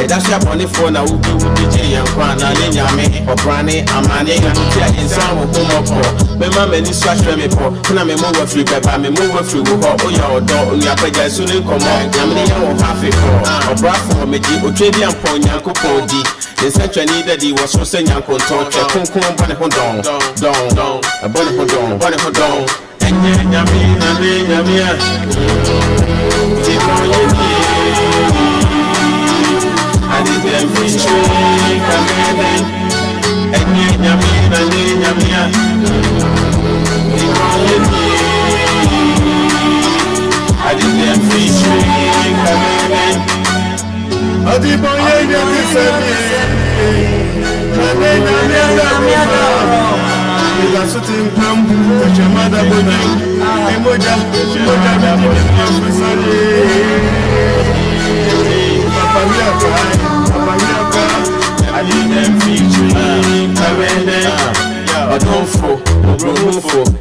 that's your money for now. Who be DJ and Kwana, Yami, or Granny, Amani, and in some of home. My mamma is such a me poor, and I'm a move free, but I'm a move free. Oh, your dog, your pay soon come on. Yamini or half a core, or bra for me, or Travian Pony, Uncle Podi. The central needed he was so saying Uncle Torch, a Kunkum, Bonnehodon, a Bonnehodon, and Yamia. I did them free tree, and Yamia. I did them free tree, I did my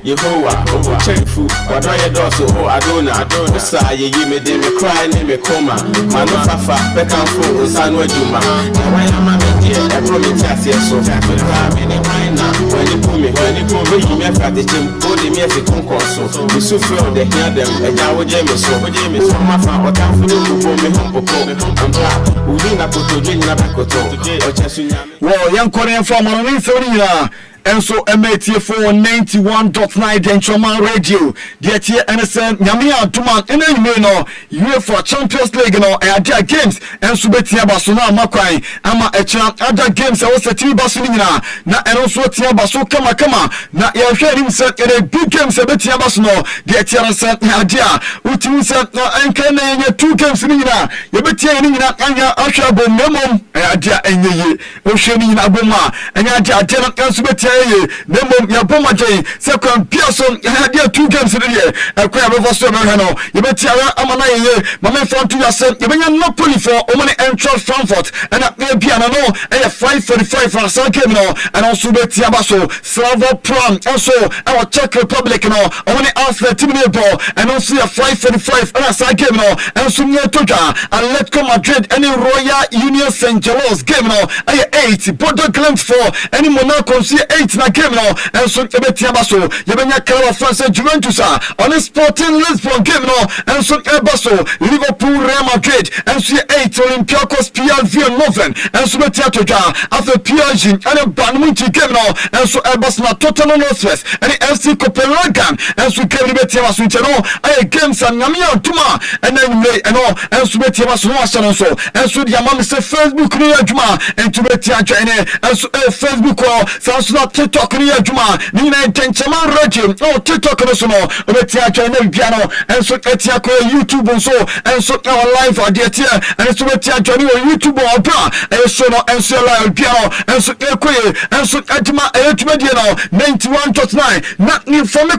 Yehovah, over cheerful, but I also, I don't say, you made me cry, name me coma, Manofafa, Beckham for San Juma. Why am I here? I promise I see so fat with any wine now. When you put me, you make at the gym, go the music concourse. You so feel they hear them, and I would James, so my father, what I'm for me home, I'm proud. Who didn't put to drink Nabakoto, well, young Korean from Marina. And so MAT for 91.9 Denchoma Radio. The tia NSN Yamia Tuman and then UEFA Champions League no Adia games and Subetia Basuna Makwai Ama Echa other games I was a team Basunina na and also Tia Basu Kama na ya hearing set in a big games a Betia Basuno the tia set Adia Utu set and can two games in Yabetia Nina Anya Ashabo Memom Adia and Ye Ocean Abuma and Adia and Subetia Nemo Yaboma Jay, second Pearson, had two games in the year. A crab of Australia, you bet Tiara Amanaye, Mamma found to yourself, you bring a Napoli for Omani and Charles Frankfurt, and a piano, and a 5:45 for San Camino, and also the Tiabaso, Slavo Prom, also our Czech Republic, Omani Arthur Timmy Ball, and also a 5:45 and a San Camino, and Sumia Toka, and Letco Madrid, any Royal Union St. Gelos game, I 8, Bordeaux Clemens for any Monaco, 8. Na game no and so ebetia baso yebenya Club of France Juventus on Sporting Lisbon game no and so ebaso Liverpool Real Madrid and so 8 Olympiacos PSV Noven and so betia toja after PSG and Bayern game no and so ebas na Tottenham Hotspur and FC Copenhagen and so game betia baso no ay games and Namia Tuma and then and all and so betia baso no so and so the amam say Facebook ni aduma and to betia join and so Facebook so TikTok ni adwuma ni na intenchama radio oh TikTok no so no obetia join piano and so etia ko YouTube so and so our live audio and so etia join YouTube oba and so no and so live piano and so ekoye and so adwuma dia no 91.9 na ni from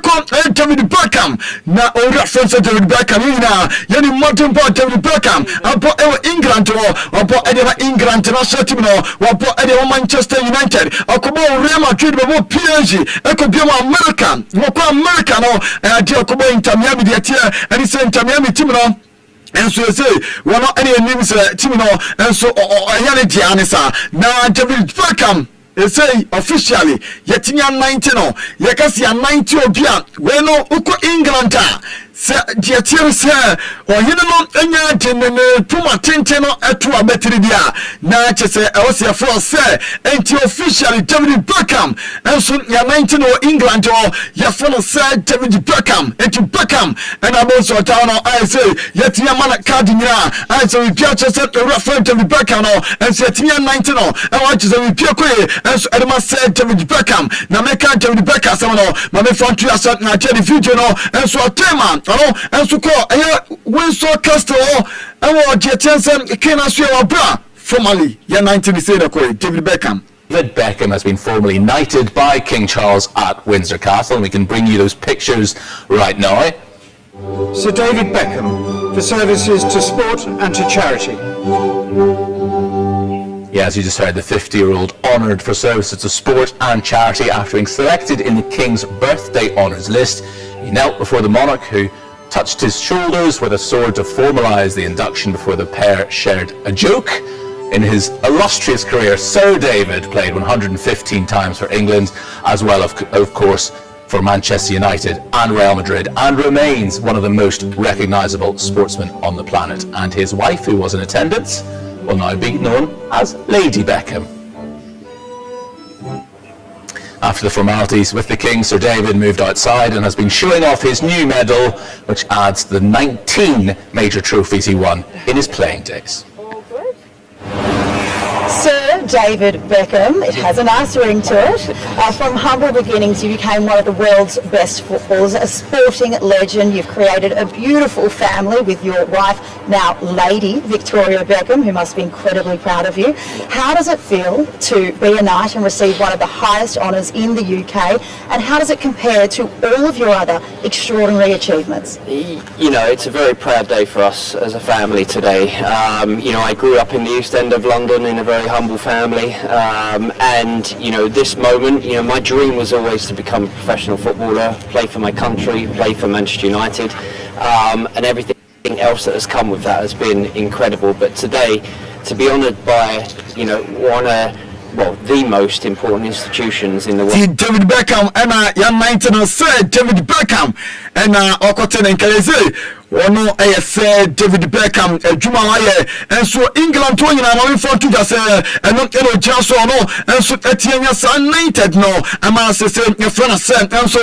David Beckham na o reference David Beckham ni na yani modern boy David Beckham apo England opo England national team no opo Manchester United okobo Real Madrid bebo PSG ekobia America no ade okobo Inter Miami de tia and say Inter Miami team no and so say we are not any names team no and so ayane dia anisa na David Beckham say officially yetinya 90 no yekasi 90 obia we no uko England se dia tiam se ohine no anya denene puma tente no eto abetiri dia na chese e wose for se enti officially David Beckham and so ya 19 no England o ya for se David Beckham enti Beckham and aboso town no I say yetia man card nyina I say we pia chese refer David Beckham no and so yetia 19 no and what chese we pia koye and so edema se David Beckham na meka David Beckham some no ma me front to asat na the video no and so tema and so call Winsor Castle and what Jetson can I say bra formally ya 19 say the David Beckham. David Beckham has been formally knighted by King Charles at Windsor Castle, and we can bring you those pictures right now. Sir David Beckham for services to sport and to charity. Yeah, as you just heard, the 50-year-old honoured for services to sport and charity after being selected in the King's birthday honours list. He knelt before the monarch, who touched his shoulders with a sword to formalise the induction before the pair shared a joke. In his illustrious career, Sir David played 115 times for England, as well of course for Manchester United and Real Madrid, and remains one of the most recognisable sportsmen on the planet. And his wife, who was in attendance, will now be known as Lady Beckham. After the formalities with the King, Sir David moved outside and has been showing off his new medal, which adds to the 19 major trophies he won in his playing days. Sir David Beckham, it has a nice ring to it. From humble beginnings, you became one of the world's best footballers, a sporting legend. You've created a beautiful family with your wife, now Lady Victoria Beckham, who must be incredibly proud of you. How does it feel to be a knight and receive one of the highest honours in the UK? And how does it compare to all of your other extraordinary achievements? You know, it's a very proud day for us as a family today. You know, I grew up in the East End of London in a very humble family, and you know, this moment, you know, my dream was always to become a professional footballer, play for my country, play for Manchester United, and everything else that has come with that has been incredible. But today, to be honoured by, you know, the most important institutions in the world. David Beckham and young 19 said David Beckham and Okoten and Kaleze. Ono say David Beckham Juma Waye and so England to na for to just and not chance no and so Etienne San United no ama say your friend said and so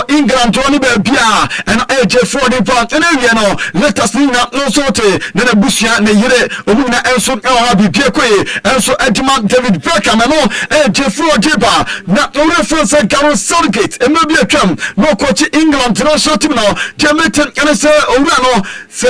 England to ni bia and AJ4 the part and no let us no so te na busia na yire omuna and so ha bibia kwe and so Edmund David Beckham no AJ4 jiba na no reference Carol Southgate and maybe a tram no coach England no shot him no Jamaican and say no say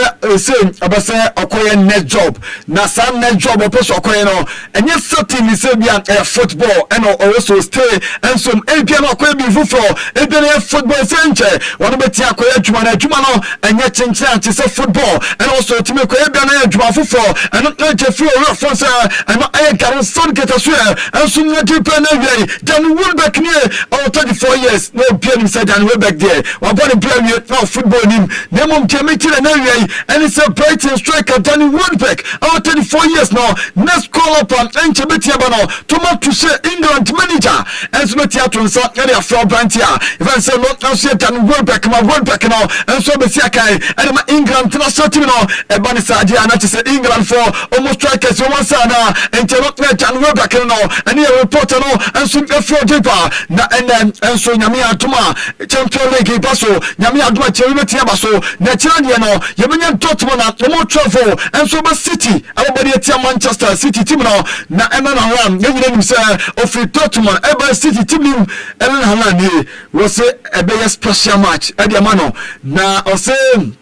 abase okoye net job na san net job opeso okoye no enye certain say bia football and also stay and some ebia no okoye bi fufo ebia na football senche wonu beti akoye adwuma no enye chenche anti say football and also timi okoye bia na adwuma fufo and no jefu reference and no Garen son get as well and so na deep na wi Dan Welbeck near 34 years no bia ni say Dan Welbeck there wa born in play no football nim nemom and it's a Brighton striker Danny Welbeck 34 years now. Next call up on Enchebetiabano to say England manager and Smetia to insert area for Brantia. If I say not now say Danny Welbeck now and so Besiakai and my England national team now a Banisa idea not to say England for almost strikers one sana and not Danny Welbeck now and here reporter now and so for deeper and so Yamia Tuma Champion League Basso Yamia Duma Chebetiabaso Naturally, Yemenian Dortmund no more travel and so City. Everybody at Manchester City team now. Na Eman Haran, you say of Dortmund, Ever City team. Eman Haran was a very special match. Ediamano. Na I say,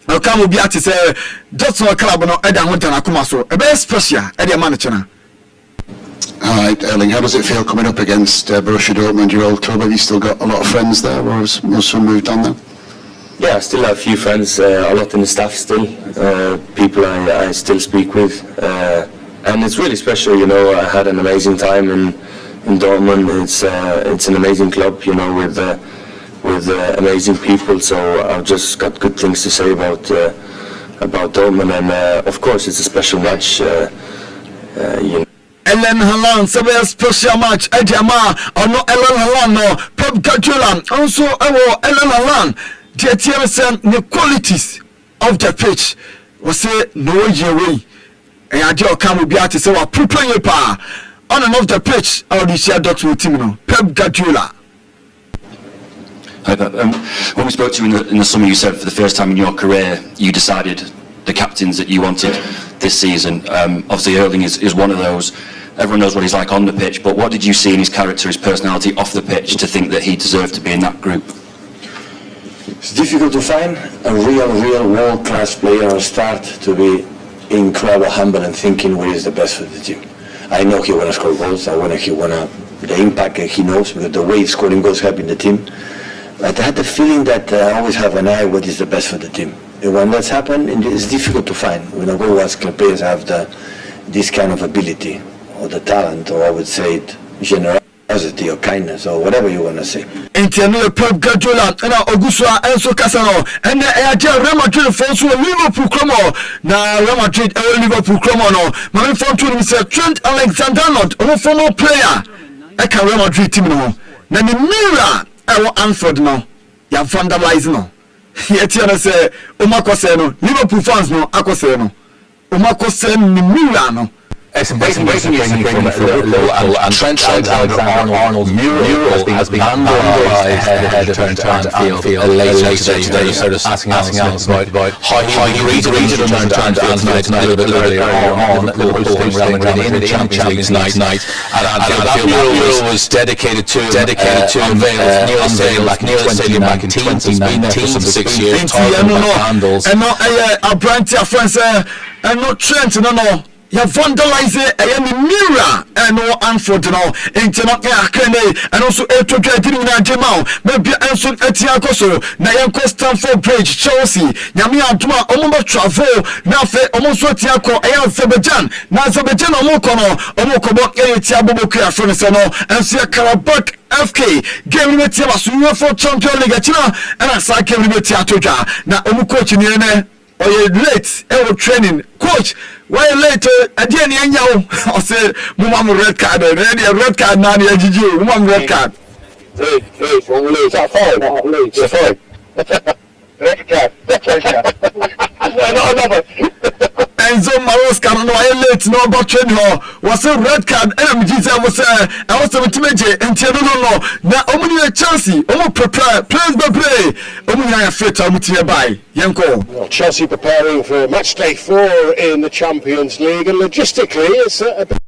I come be at say Dortmund club no Edan Hontana Kumaso. A very special Ediamano channel. Hi, Erling. How does it feel coming up against Borussia Dortmund, your old club? Have you still got a lot of friends there, or has most of them moved on there? Yeah, I still have a few friends, a lot in the staff still, people I still speak with, and it's really special, you know. I had an amazing time in Dortmund. It's an amazing club, you know, with amazing people, so I've just got good things to say about Dortmund, and of course it's a special match, you know. Ellen Haaland, so a special match. Ejama, or no Ellen Haaland, no Pep Guardiola, also Ellen Haaland. The TMSN, the qualities of the pitch was say no way. And I do come be to say what prepare your power on and off the pitch. How do share that with him? Pep Guardiola. Hi, Pep. When we spoke to you in the summer, you said for the first time in your career you decided the captains that you wanted this season. Obviously, Erling is one of those. Everyone knows what he's like on the pitch, but what did you see in his character, his personality off the pitch to think that he deserved to be in that group? It's difficult to find a real world-class player or start to be incredible, humble and thinking what is the best for the team. I know he want to score goals, the impact he knows, because the way he's scoring goals helping the team. But I had the feeling that I always have an eye what is the best for the team. And when that's happened, it's difficult to find. When I go ask players have this kind of ability or the talent, or I would say it general. positivity or kindness or whatever you want to say. Interne Pep Guardiola na Ogusua Enzo Casano and Real Madrid for Liverpool Cromo na Real Madrid Liverpool Cromo no my phone to Mr. Trent Alexander-Arnold a former player eka Real Madrid team no na the mirror I Anfield no ya vandalize no yeti na say umakose no Liverpool fans no akose no umakose ni mirror no. It's breaking news from Liverpool and Trent Alexander-Arnold's mural has been vandalised ahead of return to Anfield later today. Sort of asking about how he agreed to return to Anfield tonight a little bit earlier on. Liverpool hosting Real Madrid in the Champions League tonight, and that mural was dedicated to unveil back in 2019. It's been there for some 6 years. Handles. And now a brand to friends and not Trent no. Ya vandalize a mirror and no Anfield now internet and also a to get in Jamal maybe Anson Etiakoso na yanko Stamford Bridge Chelsea Nyami Antuma Omo travel na fe Omo so Etiako Azerbaijan na Azerbaijan Omo Etiabo Kya friends no and see Karabakh FK game limit ya so for Champions League China and I game limit ya toja na Omo coach ni ene or late training coach. Why later? I didn't know. I said, "Mum, red card. Red card. Now you GG. Mum, red card." Hey, from late. That's fine. Late. Fine. Red card. No. Enzo Maroska no late no about training was a red card. MG was I was a teenager and no. Now only Chelsea. Prepare. Players by play. Only fit. By Yanko. Chelsea preparing for match day 4 in the Champions League, and logistically it's a bit.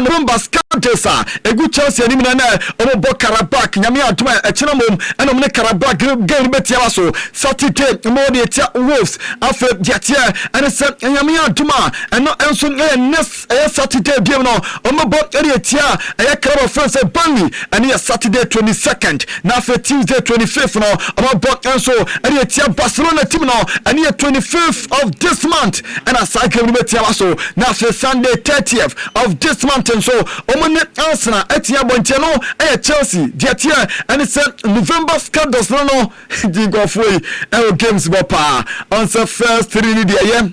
Remember Scantesa, a good Chelsea and Omo Karabakh, Nyami Atuma, a Chinamum, and Omne Karabakh, game Betiaso, Saturday, Modi, Wolves, Alfred Jatia, and a set Nyami Atuma, and not Anson next Saturday, Diano, Omo Bot Eriatia, a Carol France and Burnley, and here Saturday 22nd, now for Tuesday 25th, no, Omo Bot Anso, Eriatia Barcelona team, no, and here 25th of this month, and a cycle Betiaso, now for Sunday 30th of this month. And so, Omane Arsenal, Etia Bonteno, Chelsea, Diatia, and it's November scandals. No, Digo Free, games Bopa. On the first 3 year,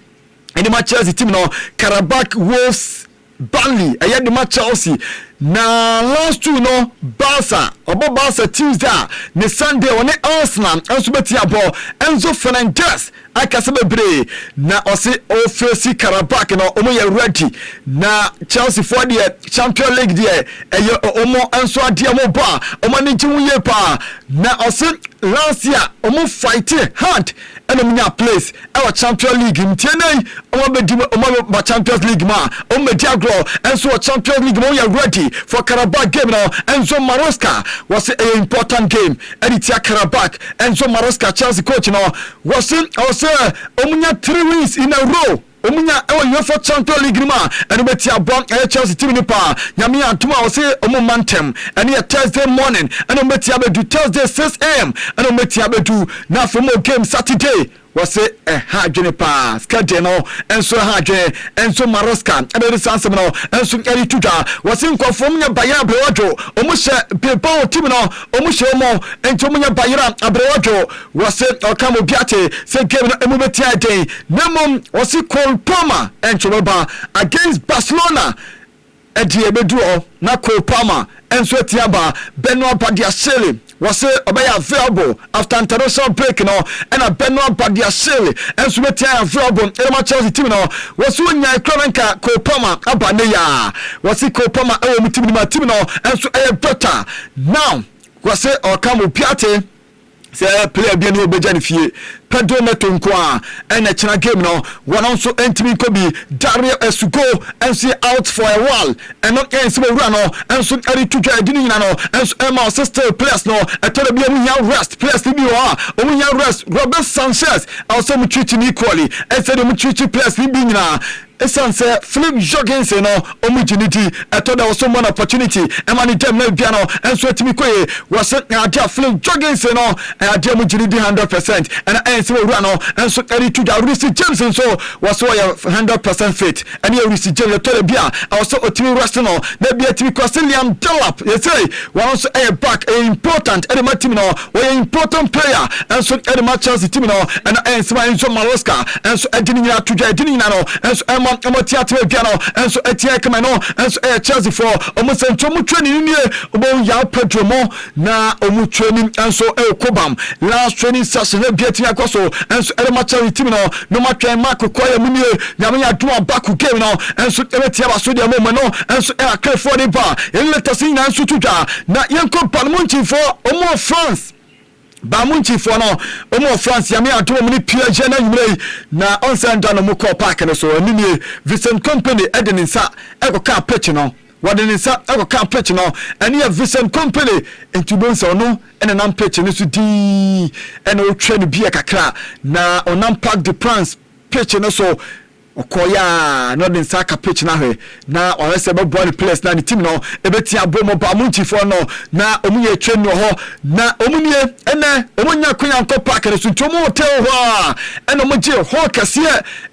and the Chelsea team, no, Karabakh Wolves, Burnley, I had the match Chelsea. Na last 2 no Barca obo Barca Tuesday ne Sunday one Arsenal enso betia ball Enzo Fernandez akase bebre na ose ofesi Karabakh no omo ye ready na Chelsea for the Champions League there omo enso ade mo ba omo ne nchiwu ye pa na ose last year omo fight hard and omo place our Champions League mtienai omo be omo Champions League ma omo diagro enso Champions League mo ye ready for Karabakh game now. Enzo Maroska was an important game. Editia Karabakh, Enzo Maroska, Chelsea coach now was Omunya 3 wins in a row. Omunya UEFA Champions League ma and betia bon Chelsea team ni pa. Nyami Antuma was omo mantem and here Thursday morning and betia be do Thursday 6 a.m. and betia be do now for more game Saturday. Was a hajene pa skadeno enso haje enso Maroska and the sanse no enso eri tuja was in conform nya baya abrewajo omushe people team no omushe omo ento munya bayira abrewajo was okamo biate se game no emubeti ade nemom was Cole Palmer encho ba against Barcelona edie beduo na Cole Palmer enso etiaba Benoit Badiashile was available after international break no and a Benoit Badiashile and so available in my Chelsea team no was when ya Clemenka Kopama abaneya was Kopama team no and so better now was or come piate say player bi no obeja ne fie Pedro Neto nko a ena chena game no one also entimi ko bi Dario Esugo and out for a while and not ense wura no enso eri tudwa edini nyina no enso ema sister players no etore bi amu nya rest players bi o omu nya rest Robert Sanchez also mu treat equally and said mu treat players bi nyina esan say Philip Jorgensen no omujiniti eto there was some opportunity emani dem na bia no enso etimi koye was adia Philip Jorgensen no adia mujiniti 100% and enso wura no enso eri tudwa Reece James so was 100% fit and here Reece James eto bia also otimi rest no na bia etimi Liam Delap you say one also a back a important element team no we important player enso element Chelsea team no and enso Enzo Maresca enso edini nya tudwa edini nya no enso omo theatre piano enso etia kama no enso Chelsea for omo sento mu training ni obo ya Pedro mo na omo training enso Kobam last training session e biati akoso enso ma Chelsea team no ma twan mark koya mu ni nyame ya do back game no enso etia ba so dia mo no enso akre for the bar en let na enso tudwa na yenko parliament for omo France Bamunchi for no omo France yame ato mo ni PSG na yumrei na onsenda no mo call park no so ni Vincent Company edeninsa ekoka pitch no wadeninsa ekoka pitch no ene ya Vincent Company entubonsa no ene nam pitch no so di ene o twa no bia kakra na onam Parc de France pitch no so okoya no den saka pitch na hwe na orese be ball players na the team no ebeti abomo ba munchi for no na omunye train no ho na omunye ene omunya kwanya nko park na suntomo hotel ho ene omuje ho kase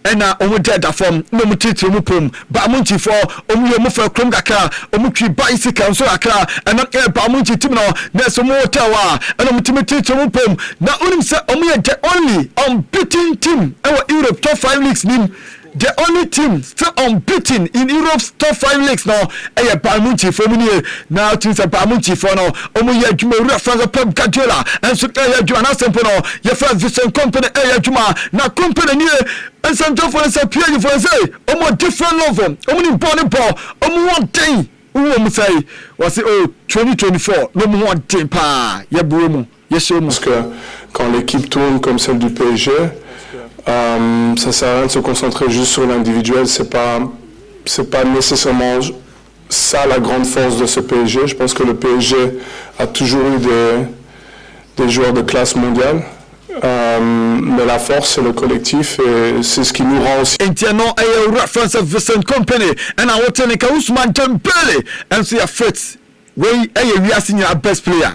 ena omude da form no mutitiri mu pom ba munchi for omunye mu fa krom kakra omutwi bicycle so akra ena ba munchi team no na so mu hotel wa ena mutimiti mu pom na unim se omunye the only unbeaten team ewa Europe top 5 leagues nim. The only team still unbeaten in Europe's top 5 leagues now. Bamunchi for me now. Teams are Bamunchi for now. Omuye Juma reference Pep Guardiola and so Juma Sempono. Your first Vincent Company Juma na Company near and Santo for the Pierre for say. Omo different level. Omo ball ball. Omo one thing. Omo say was it 2024. No one thing pa. Ya buemo. Yes parce que quand l'équipe tourne comme celle du PSG. Ça sert à rien de se concentrer juste sur l'individuel, c'est pas nécessairement ça la grande force de ce PSG. Je pense que le PSG a toujours eu des joueurs de classe mondiale. Mais la force c'est le collectif et c'est ce qui nous rend aussi. Interno a reference of Vincent Company and I want to Ousmane Dembele and see a fit. We are seeing our best player.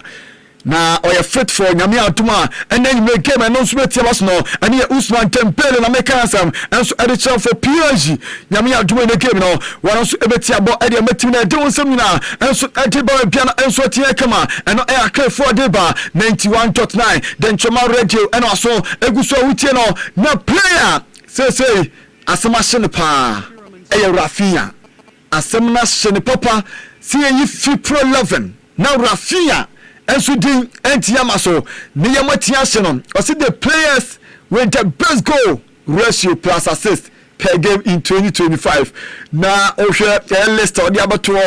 Na oya fit for nyame atuma and then you game and no so betia was no and here Ousmane Dembele na make answer and so edit for PSG nyame atuma in the game no one so betia bo e metim na de wonsam na and so ediba bia na and so tie kama and no air clear for deba 91.9 then Choma radio and also eguso wutie no na player say asema shene pa Rafinha asema shene papa see you fit pro 11 now Rafinha enso din entiama so ne yamatia hye or see the players with the best goal ratio plus assist per game in 2025 na ohwe list or the abato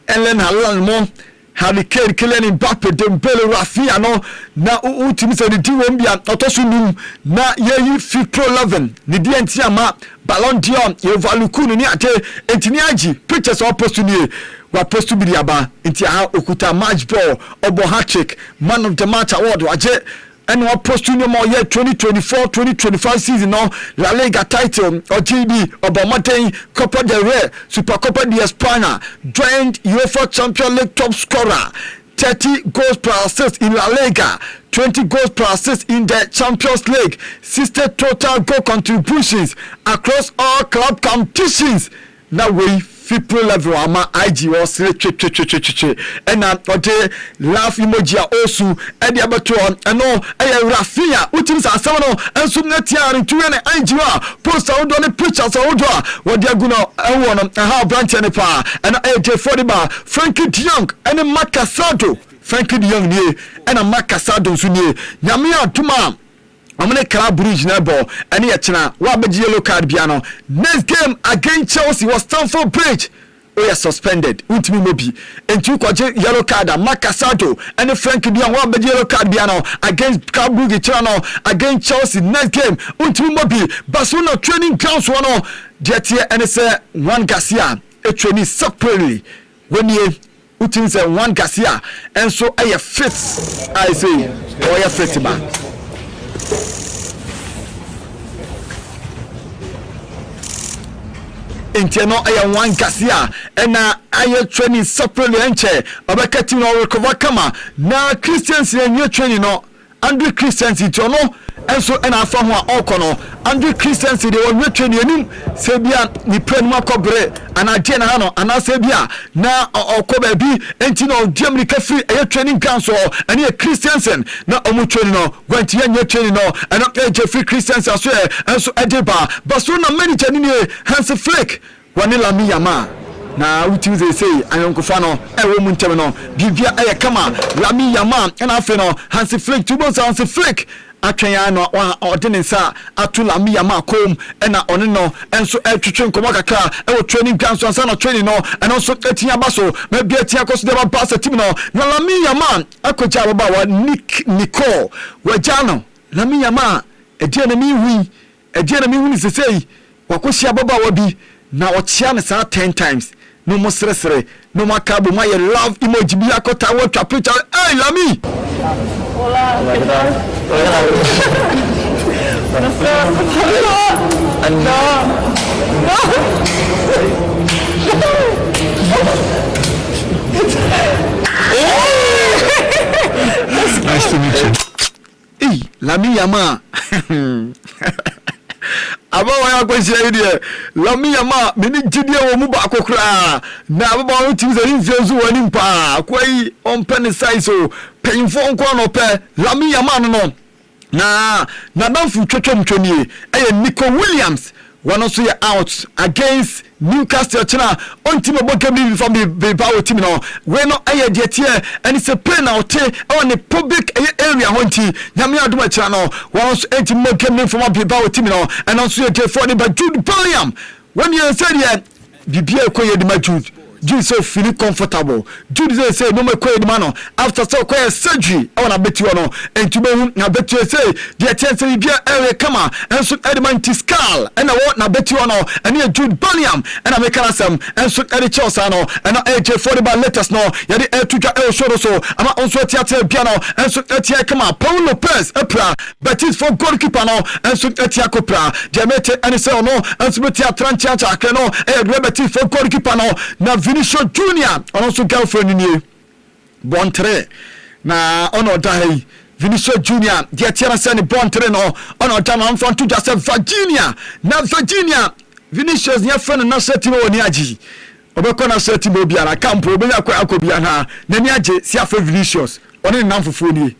Ellen Haaland mo Harry Kane Kylian Mbappe Dembele Rafinha no na utimi se di won bia otoso num na yeyi FIFA 11 ne di entiama Ballon d'Or ye value kunu ni ate entini agi pictures or post ni wa post bi aba enti ha okuta match ball obo hat-trick man of the match award waje and what post no more year 2024-2025 season no La Liga title or GB or Bomaten Copa del Rey Super Copa de España joined UEFA Champions League top scorer 30 goals per assist in La Liga 20 goals per assist in the Champions League 60 total goal contributions across all club competitions now we FIFA level ama IG was che and ode laugh emoji osu e de abeto and no Rafinha utim sa asam no enso na tiare tuwe na IG wa post odo ne pictures odo what they go no ewo no how branch ne pa and e for the bar Frankie de Jong and Marc Casado Frankie de Jong nie and Marc Casado nso nie nyame atuma amene kra bridge na ball ene ye chena wa beji yellow card bia no next game against Chelsea was Stamford Bridge we are suspended untimi mobi enti kwaje yellow card Makasato and Frank Dion one yellow card biano against Kabugi Chano against Chelsea next game untimi mobi Barcelona training grounds one jetie and say one Garcia a training separately when you untimi say one Garcia and so I fit I say or you fit ba Inteno aya one Garcia ena aye training separately enche obeka team no recover kama na Christians nye training no Andrew Christians ito no enso ena afa ho a okono Andrew Christians de won training enim se bia ni pren makobre ana je na no ana se bia na okoba bi enti no Germany ka free aye training grounds or ene Christiansen na omu training no gwanti nye training no ena Jeffrey Christians aso enso edeba Barcelona manager ni Hans Flick wanila miyama na utize say ayonkofa no ewo mu ntem no bibia eye kama lami yama na afi no Hans Flick tubo Hans Flick atwen no odene nsa atu lami yama kom na one no enso etwetwe nkomo kakra ewo training grounds ansa no training no and also etia baso ma bia tia koso de ba pass team no na lami yama akoja baba wa Nicole wajano lami yama edie na mi wi se say wakosia baba wa bi na ochia ne sa 10 times no mo sresre no makabo my love emoji bi akota wa twa picture hey Lami hola nice to meet you hey Lami yama abawa ya kwesi ya idie Lami yama mini jidie wo mu ba kokra na abawa uti ze nfiezu wani mpa kwai ompene size o painfo nko no pe Lami yama no na danfu twetwem twenie eye Nico Williams one also out against Newcastle China on team Bogami from the power team no we no aye de tie and it's a penalty on the public area honti nyame aduma China no one also team Bogami from the power team no and also dey for the Jude Bellingham when you say bibia ko yedima Jude so feel comfortable. Jude say no me kwed man after so kwed surgery I wanna bet you no and to be na bet you say the chance bibia area kama and so Edmund Tiscal and I want na bet you no and here Jude Bellingham and I make some and so Eddie Chelsea no and AJ for the letters no ya the tuja show so ama also theater piano and so etia kama Paul Lopez epra but it's for goalkeeper no and so etia kopra Jamete and say no and so etia trancha cha no Robert for goalkeeper no na Vinicius Junior also girlfriend ni Bontre na ono dai Vinicius Junior dia tiara sene Bontre no ono dama mfan to just Virginia na Virginia Vinicius ya friend na seti mo ni agi obekọ na seti mo bia na camp obe ya kwa akobia na ni agi si afa Vinicius oni na mfofo ni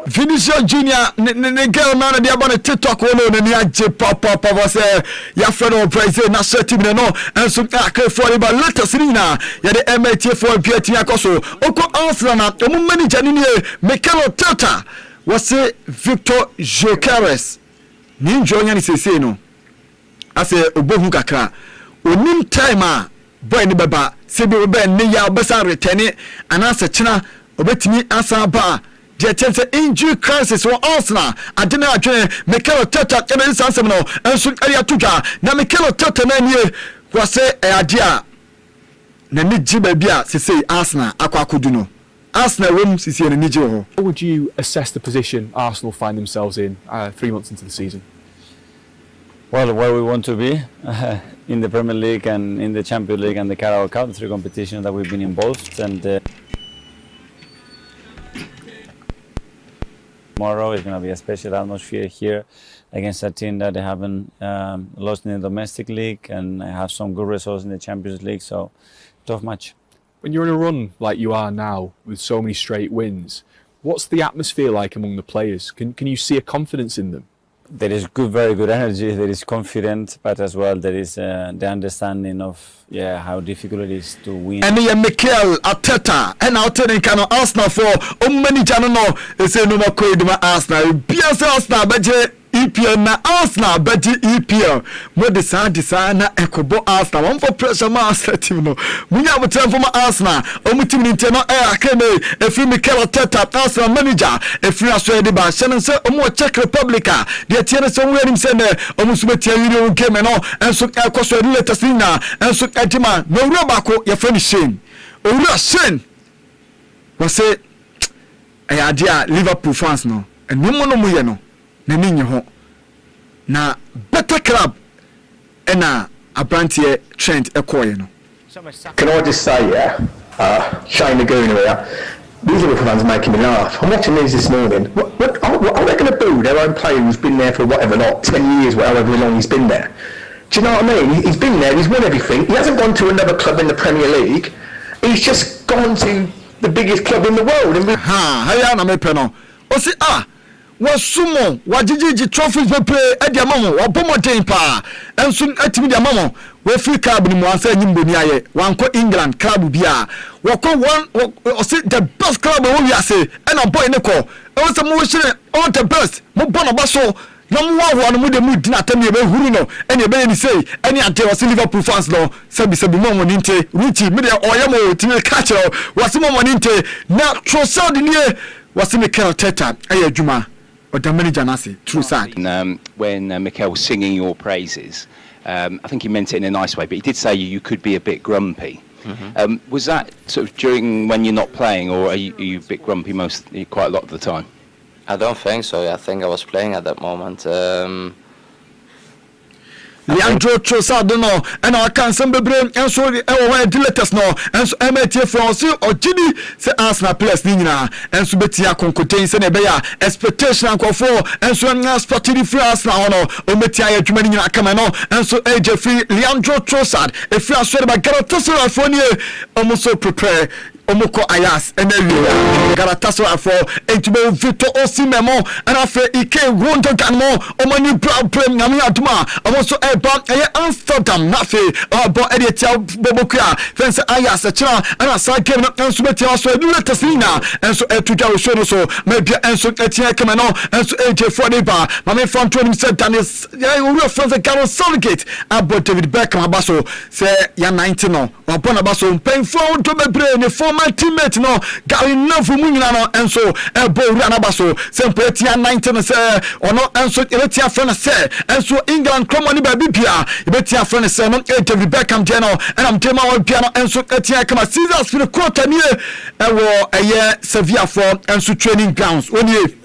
Vinicius Junior ne girl man dey about TikTok no ne aje papa say ya friend of praise na set team no and so akre for the latest na ya the MAT for Piet yakoso oko Arsenal na omu manager ni Mikel Arteta was Victor Gyökeres ni njonya ni sese no ase obohu kakra onim time a boy ni baba se bi obe ne ya obesa return anasa china obetimi asa ba the chance injury crisis for Arsenal adena adwene Mikel Arteta ebe sansem no enso area tudwa na Mikel Arteta na nie kwase adia na ni jiba bia sese Arsenal akwakodu no Arsenal won sese na ni ho. How would you assess the position Arsenal find themselves in 3 months into the season? Well, where we want to be in the Premier League and in the Champions League and the Carabao Cup, 3 competitions that we've been involved, and tomorrow is going to be a special atmosphere here against a team that they haven't lost in the domestic league and have some good results in the Champions League, so tough match. When you're in a run like you are now with so many straight wins, what's the atmosphere like among the players? Can you see a confidence in them? there is very good energy. There is confidence, but as well there is the understanding of how difficult it is to win. And Mikel Arteta and Arteta can Arsenal for many channel say no more code Arsenal. Bias Arsenal budget EPL na Arsenal budget EPL. Mo design na ekobo Arsenal. One for pressure ma Arsenal team no. Munya mo time for ma Arsenal. Omu team ni no akeme efi Mikel Arteta Arsenal manager efi aso de ba shen say omu Czech Republic de tiere so we nim say na omu so betia video game no enso ekoso de latest na enso etima no wura bako ye friend Shane. Owura Shane. We say dia Liverpool fans no. Enu mo no mu ye no. Na ninye ho na better club ena abrantie Trent ekoye no. Can I just say Shane Laguna here, these Liverpool fans making me laugh. I'm watching these this morning. What are they going to boo their own player who's been there for whatever, not 10 years, however long he's been there? Do you know what I mean? He's been there, he's won everything. He hasn't gone to another club in the Premier League. He's just gone to the biggest club in the world. Haya na mepeno. Osi wasumo wajijiji trophies be play edia mamo wabomoden pa enso atimi dia mamo we free club ni mo ansa nyimbo ni aye wanko England club bia wako one osi the best club we wi ase and a boy ne ko e so mo hire all the best mo bono baso na mo wa no mo de mu dina tami e be huru no ene e be ni say ene ante o Liverpool fans no sabi mo ni nte ruchi me de oyemo timi catch o wasi mo ni nte na Trossard ni wasi Mikel Arteta ayadwuma. The manager Nasi, true side. When Mikel was singing your praises, I think he meant it in a nice way, but he did say you could be a bit grumpy. Was that sort of during when you're not playing, or are you a bit grumpy quite a lot of the time? I don't think so. I think I was playing at that moment. Leandro Trossard no and I can some bebre and so the latest no and so MTA France or Gini say Arsenal players ni nyina and so betia konkoten say na be ya expectation anko for and so na sportive free Arsenal no o metia ya dwuma ni nyina kama no and so AJ free Leandro Trossard e free aso ba Galatasaray for ni almost prepare omoko Ayas enewia Galatasaray for entube Victor Osimhen and afa Ike Gundogan mo omani problem nyame aduma almost Amsterdam nafe bo editia bobokua fence Ayas chira and asa game no so betia so edu letasina and so etuja o show no so maybe and so etia kama no and so AJ for the bar mame front to him said Daniel we France Carlos Southgate about David Beckham abaso say ya 19 no abona abaso painful to bebre ne former teammate no Gary Neville munyina no and so ebo ura na abaso say etia 19 say ono and so etia friend say and so England come on baby pia etia friend say no David Beckham jeno and I'm tema one piano and so etia kama Caesars for the quarter near ewo eye Sevilla for and so training grounds only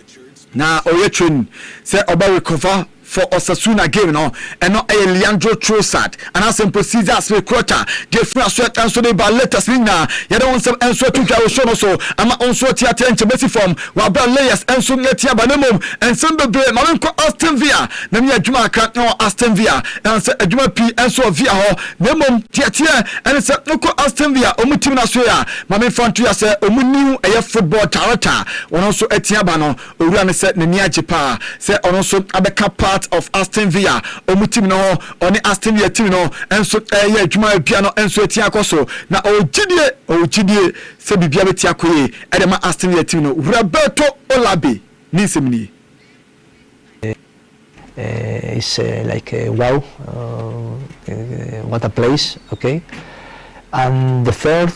na oye train say oba recover for Osasuna game no and no Leandro Trossard and as simple Caesars we quarter the first sweat and so they ba latest na ya don't some and so to go show no so ama on so tia tia Messi from wa ba layers and so tia ba nemom and some be ma ko Aston Villa na me adwuma kan no Aston Villa and so adwuma P and so Villa ho nemom tia and so no ko Aston Villa o mutim na so ya ma me front ya say o mu new football tarata one so etia ba no owura ne say ne ni agipa say on so abeka part of Aston Villa omutim no oni Aston Villa team no enso ya adwuma bia no enso etia koso na ogidie se bibia betia koye edema Aston Villa team no Roberto Olabe ni semni it's like wow, what a place, okay. And the third,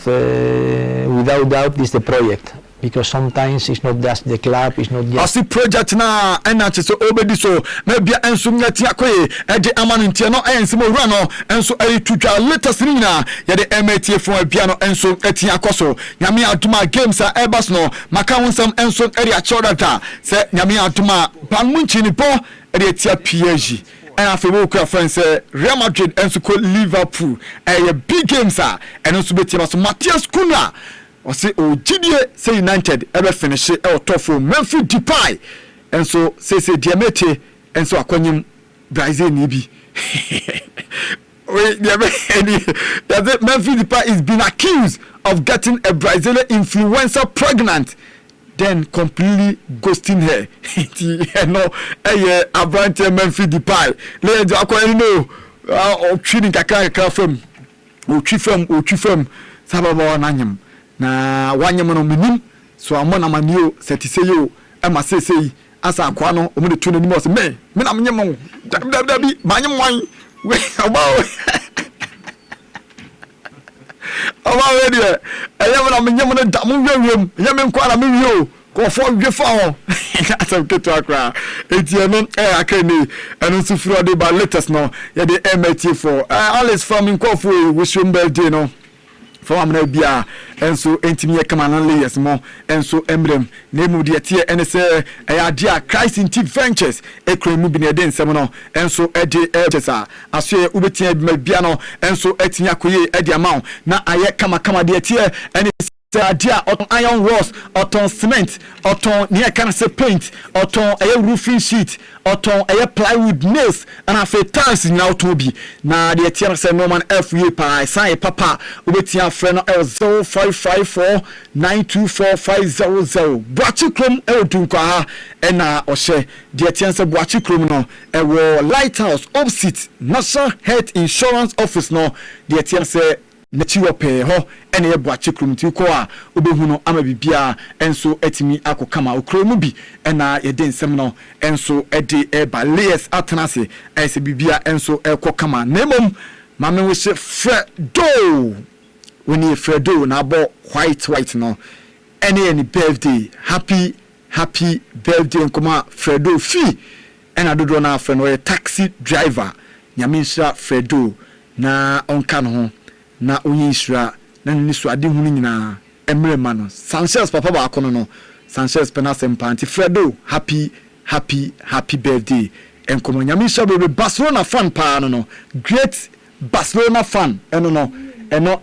without doubt, is the project. Because sometimes it's not just the club, it's not just the project na enache so obedi so maybe enso ngati akoye e de amanuntie no ensimo wura no enso tutwa latest ni na ya de MTA fo bia no enso etia akoso nyame atuma games a ebas no maka wonsam enso eri a chodata se nyame atuma banmunchi ni po eri etia PSG and after we go friends Real Madrid enso ko Liverpool a big games a enso betia so Matthias Cunha or say Gidie say United ever finish top for Memphis Depay and so say Diamete and so akonyim Brazil ni bi wait Memphis Depay is been accused of getting a Brazilian influencer pregnant then completely ghosting her. You know, Abrante Memphis Depay. Let's go. Treating Kaka from Uchifem, Sababa Nanyam. Na Wanyam on Minim, so I'm one of my new Setiseyo, and my say, as I quano, only 2 minutes. Me, I'm Yamon, Manyam wine, wait about. Already, I am a Yaman Damu, Yaman Quana, go for your phone. That's a good talk. It's your name, Akane, and also Friday, but let us know. Yeah, the MAT for all is farming coffee, wish you birthday, no. For Amnabia, and so intimate command and layers more, and so emblem, name of the tier, and say, I idea Christ in T Ventures, a cream moving a den seminal, and so Eddie Edgesa, I say Ubetia Biano, and so Etiakuye Eddie amount. Now I come dear tier, and it's idea on iron rods, on cement, on near cancer paint, on a roofing sheet, on a plywood nails, and I feel times now to be. Now the tier said no man FA pie, sign papa, with your friend L0554 924 Bratchicrum Eldunka, and Oshe, the attendance of Bratchicrum no, a lighthouse opposite National Health Insurance Office no, the attendance Natural pay ho ene ye boache krumti ko a obehuno ama bibia enso etimi akokama okromu bi ena ye den nsem no enso ede e ba layers atenase ese bibia enso ekokama nemom mame wo se Fredo woni Fredo na bo white no ene birthday happy birthday nkoma Fredo fi ena dodo na afre no taxi driver nyaminsha Fredo na onka no ho na onye isra na nisu ade hunu nyina emre ma no Sanchez papa ba akono no Sanchez penasem panti Fredo happy birthday enkomo nyamisha bebe Barcelona fan pa no great Barcelona fan eno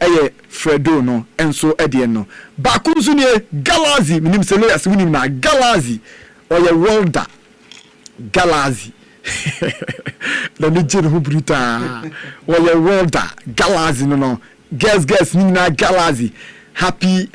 eye Fredo no enso ede no ba kunzu ne Galazi minim se lawyers winim na Galazi oye welder Galazi la legend who bruta oye welder Galazi no guess nina Galazi happy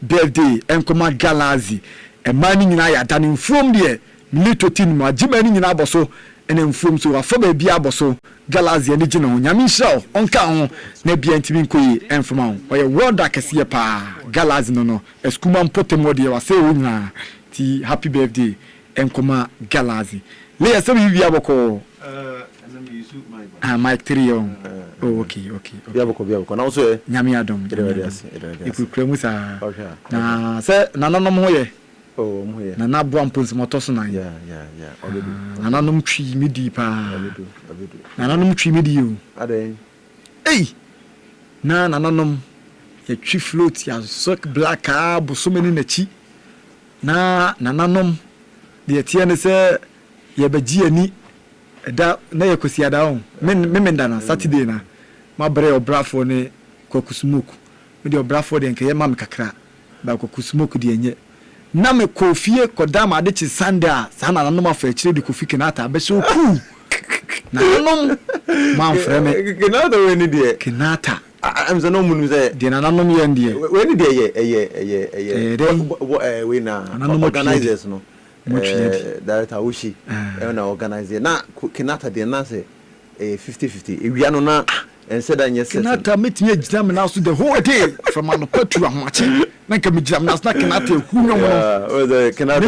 birthday enkoma Galazi e mani nyina ya danin from there milito tin ma jimani nyina aboso ene from so afọ ba bia aboso Galazi ene gina ho nyame hira onka ho na bia ntimi nkoyi enfoma ho oye welder kese pa Galazi no eskuma mpotemo de wa se wonya ti happy birthday enkoma Galazi le ya sabi bia boko Mike 3 on. Oh, okay. Biaboko. Now so nyame adom. Ikukure musa. Na se nananom ho ye. Oh, mo ye. Na na bo ampons moto so nan. Yeah. Obedu. Nananom twi midi pa. Obedu. Nananom twi midi yo. Aden. Hey. Na nananom ye twi float ya sock black bo so many na chi. Na nananom de tie ne se ye bagi ani da na yakosi ada on memenda na Saturday na ma bre obrafo ne kokusmoku me de obrafo de nke ye ma me kakra ba kokusmoku de enye na me kofie kodama ade chi Sunday a sana na no ma fa chire de kofi kenata be so ku na no ma mfre me kenata we ni de kenata am za no munu ze de na no ye ndie we ni de ye we na organizers no director Ushi na organize na Kenata de na say 50-50 ewia no na ensaid anya say Kenata metinye jam na so the whole day from an patu ahwache na ka me jam na so Kenata ekunyo no the Kenata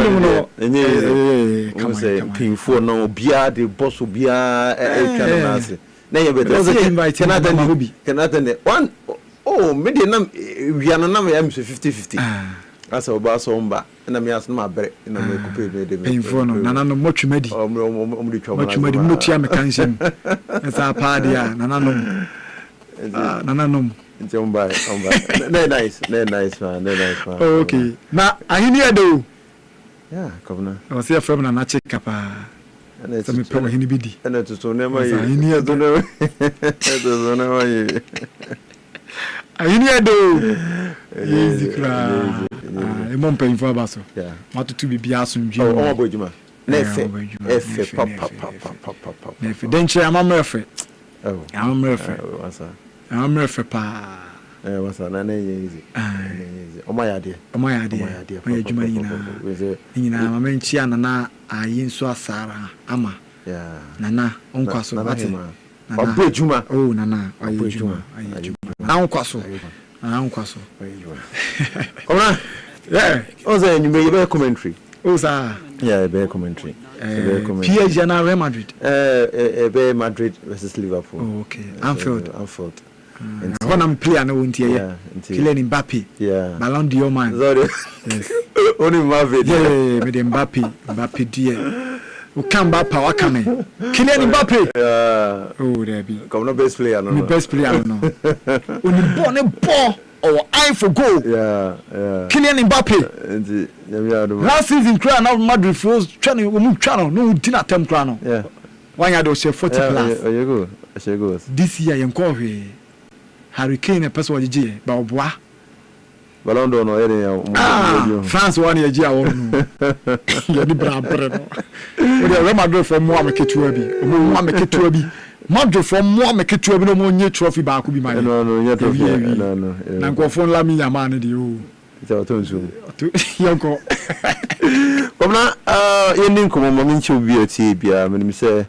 enye come say pinfo no bia de boss bia e na say na ye better Kenata ne one oh me de na ewia no na me am 50-50 asa oba so mba na me asno ma bere na me kupe me de me infono nana no motwumadi omri twoma motwumadi mutia me kansem esa paadi ya nana no njomba nice man okay na ahini edo yeah governor I was here from na check pa na so me pe ahini bidi na to ne ma yi ahini edo no edo no ma yi ahini edo easy kra emom pen fo abaso matutu bibia asundwe o bojuma na efe papa nefe denche amamrefe amamrefe pa what's an easy. Oh my idea. My Juma, Mamma Chiana, I in Swasara, Ama. Yeah. Nana, Uncas, Nana, Juma. Oh, Nana, Juma. Uncle, yeah. Oh, then you may be a commentary. Oh, sir. Yeah, a bear commentary. PSG and Real Madrid. A bear Madrid versus Liverpool. Oh, okay. Anfield. When I'm playing, I won't hear. Kylian Mbappe. Yeah. Ballon d'Or man. Yes. Only Mbappe. Yeah, with Mbappe, dear. Who come back power coming? Kylian Mbappe. Yeah. Oh, there be. Come no best player, no. Best player, no. When you born a ball or eye for goal. Yeah. Kylian Mbappe. Last season, crown out Madrid was trying no dinner time crown. Yeah. One year was 40 plus. Oh, you go. This year, you call Hurricane a person was G. Baobois. Ballon d'Or no any. France 1 year G. You the brand. Real Madrid from more make it to be. More make it to be. Madrid from more make it to be no more trophy back could be my. No, trophy. No. Na go phone la mi ya man di o. It's our turn soon. Yanko. Komna yendin komo mo nchi obi ati bia me say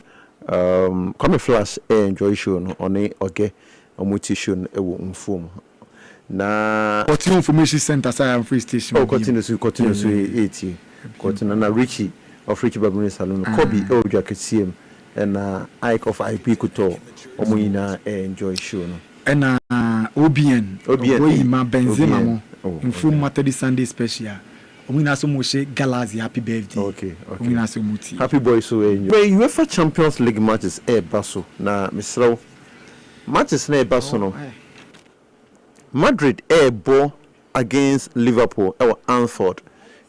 come flash enjoy show no oni oge omuti show no ewo mfom. Na Continue Information Center say free station. Oh, continue 80. Continue na Richie of Richie Babuni Salon. Kobe Oja Kesiem and Ike of IP Kuto omuina enjoy show no. And OBN ma Benzema mo. Mfum Matadi Sunday special. Omina so mo she Galaxy happy birthday. Okay. Omina so muti. Happy boy so enjoy. Where UEFA Champions League matches baso na misraw matches na baso no. Madrid ball against Liverpool or Anfield.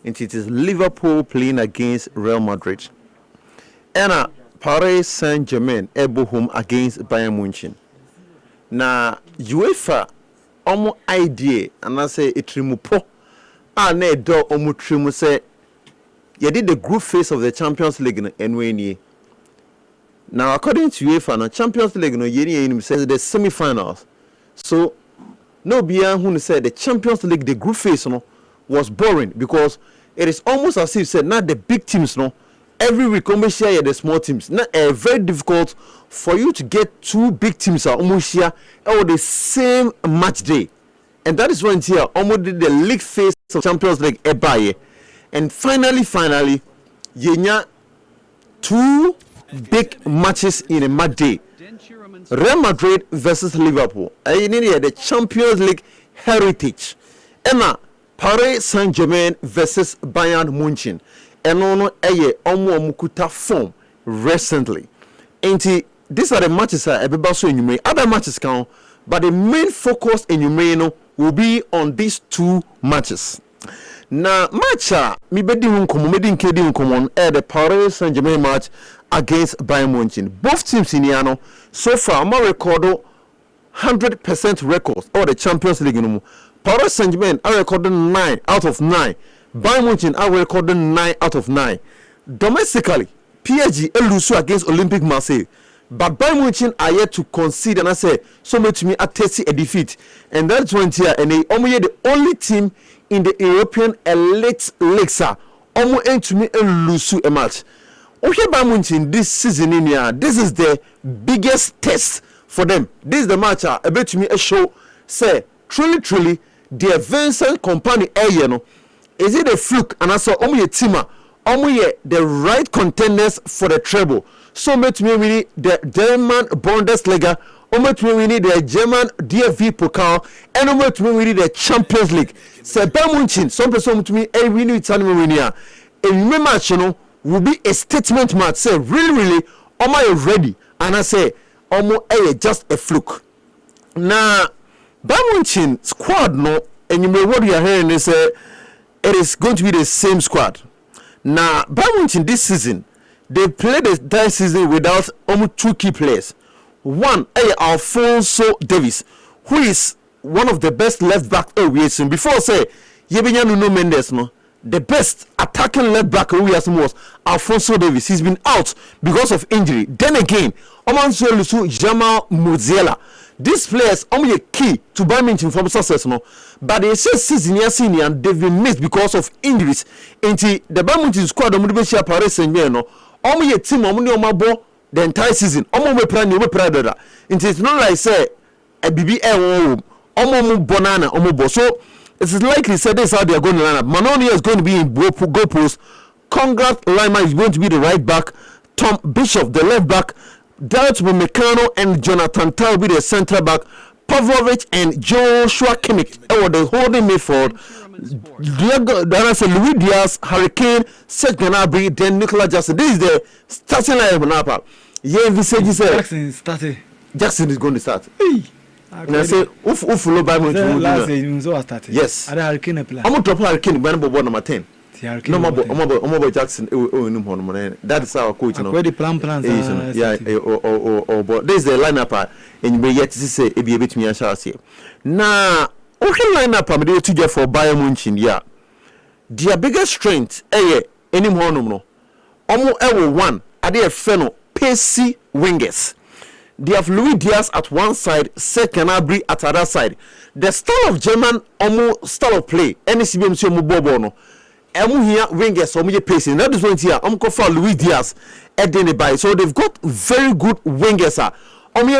And it is Liverpool playing against Real Madrid. And Paris Saint-Germain ball home against Bayern Munich. Na UEFA omo idea and I say itrimu po na do omo trimu say you did the group phase of the Champions League no. Now according to UEFA na Champions League no yeni says the semi-finals. So no beyond who said the Champions League, the group phase no, was boring because it is almost as if said not the big teams no. Every week almost share the small teams. Now very difficult for you to get two big teams almost share on the same match day. And that is when here almost did the league phase of Champions League ebaye. And finally yenya two big matches in a match day. Real Madrid versus Liverpool. I need the Champions League heritage. Emma Paris Saint-Germain versus Bayern Munich. Enono eye omo mukuta form recently. And these are the matches that everybody so enumerate. Other matches count, but the main focus enumerate will be on these two matches. Na matcha mi bedi hunkomo medi nkedi hunkomo the Paris Saint-Germain match against Bayern Munich. Both teams in Yano so far more record 100% records or the Champions League no. Paris Saint-Germain are recording 9 out of 9. Bayern Munich are recording 9 out of 9. Domestically, PSG lose against Olympic Marseille. But Bayern Munich are yet to concede and I say so much me at a defeat. And that's one here and they almost the only team in the European elite leagues are almost to me lose a match. Okay, Bayern Munich this season in here, this is the biggest test for them. This is the match a bit to me a show say truly the Vincent company is it a fluke and I saw only a teamer the right contenders for the treble. So much me we need the German Bundesliga, much me we need the German DFB Pokal, and much me we need the Champions League. Say Bayern Munich, some person to me, we need to win here. And my match, will be a statement match. Say really, am I ready? And I say, just a fluke. Now, Bayern Munich squad and you may what you are hearing is it is going to be the same squad. Now, Bayern Munich this season, they played the season without almost two key players. One, Alphonso Davies, who is one of the best left back we have seen. Before say, Yebenya Nuno Mendes, the best attacking left back we have seen was Alphonso Davies. He's been out because of injury. Then again, Omanso Lusu Jamal Musiala, these players only key to Bayern Munich from success, no. But they say season senior and they've been missed because of injuries. Into the Bayern Munich squad, the Paris Saint-Germain, no. Only a team, only Omabo the entire season. Omo plan, you plan. It's not like say a BBL, Omo Bonana, Omo. So it's likely said this how they are going to line up. Manoni is going to be in goal post. Congrats Lima is going to be the right back. Tom Bishop, the left back. Dalton Meccano and Jonathan Tah will be the central back. Pavlovic and Joshua Kimmich were the holding midfield. Louis Diaz, Hurricane, Serge Gnabry, then Nicolas Jackson. This is the starting lineup. Yeah, Visage said Jackson started. Jackson is going to start. Hey. And I say, Uf low by me. Yes. I Hurricane play. I'm going to drop Hurricane when number 10. No more Jackson. That is our coach. Where the plans. Yeah, but this is the lineup, and you may yet say it be a bit me and shall say. Now, okay, lineup, I'm going to for Bayern Munich. Yeah, their biggest strength, any more no. Almost ever one, are they a fellow pacey wingers? They have Louis Diaz at one side, Serge Gnabry at the other side. The style of German, almost style of play, any CBMC Mubobo no. Emu here wingers or pacing. That is one here. For Louis Diaz at the by. So they've got very good wingers.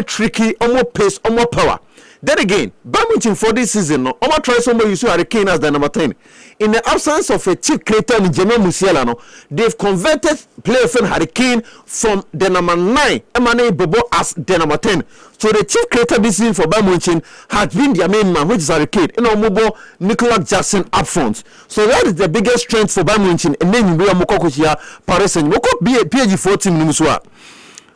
Tricky, pace, power. Then again, Bayern for this season, try somebody you see Hurricane as the number 10. In the absence of a chief creator in German Musiala, they've converted player friend Hurricane from the number 9, Emmanuel Bobo as the number 10. So the chief creator this season for Bayern Munich has been their main man, which is Hurricane, and Omobo Nicolas Jackson up front. So that is the biggest strength for Bayern Munich. And then you will Paris Saint-Germain be a PG 14 Minuswa.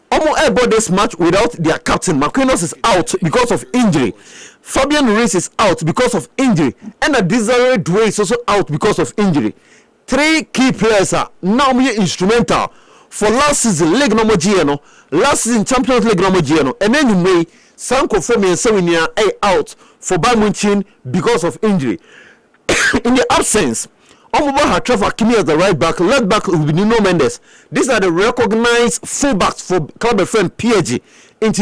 Almost about this match without their captain. Marquinhos is out because of injury. Fabian Ruiz is out because of injury. And Desiree Doué is also out because of injury. 3 key players are now instrumental for last season League number GNO, last season Champions League number GNO. And then you may Sanko Fomi and Sewinia out for Bayern Munich because of injury. In the absence, Omobo Hatrafa Kimi as the right back, left back will be Nuno Mendes. These are the recognized fullbacks for club friend PSG. In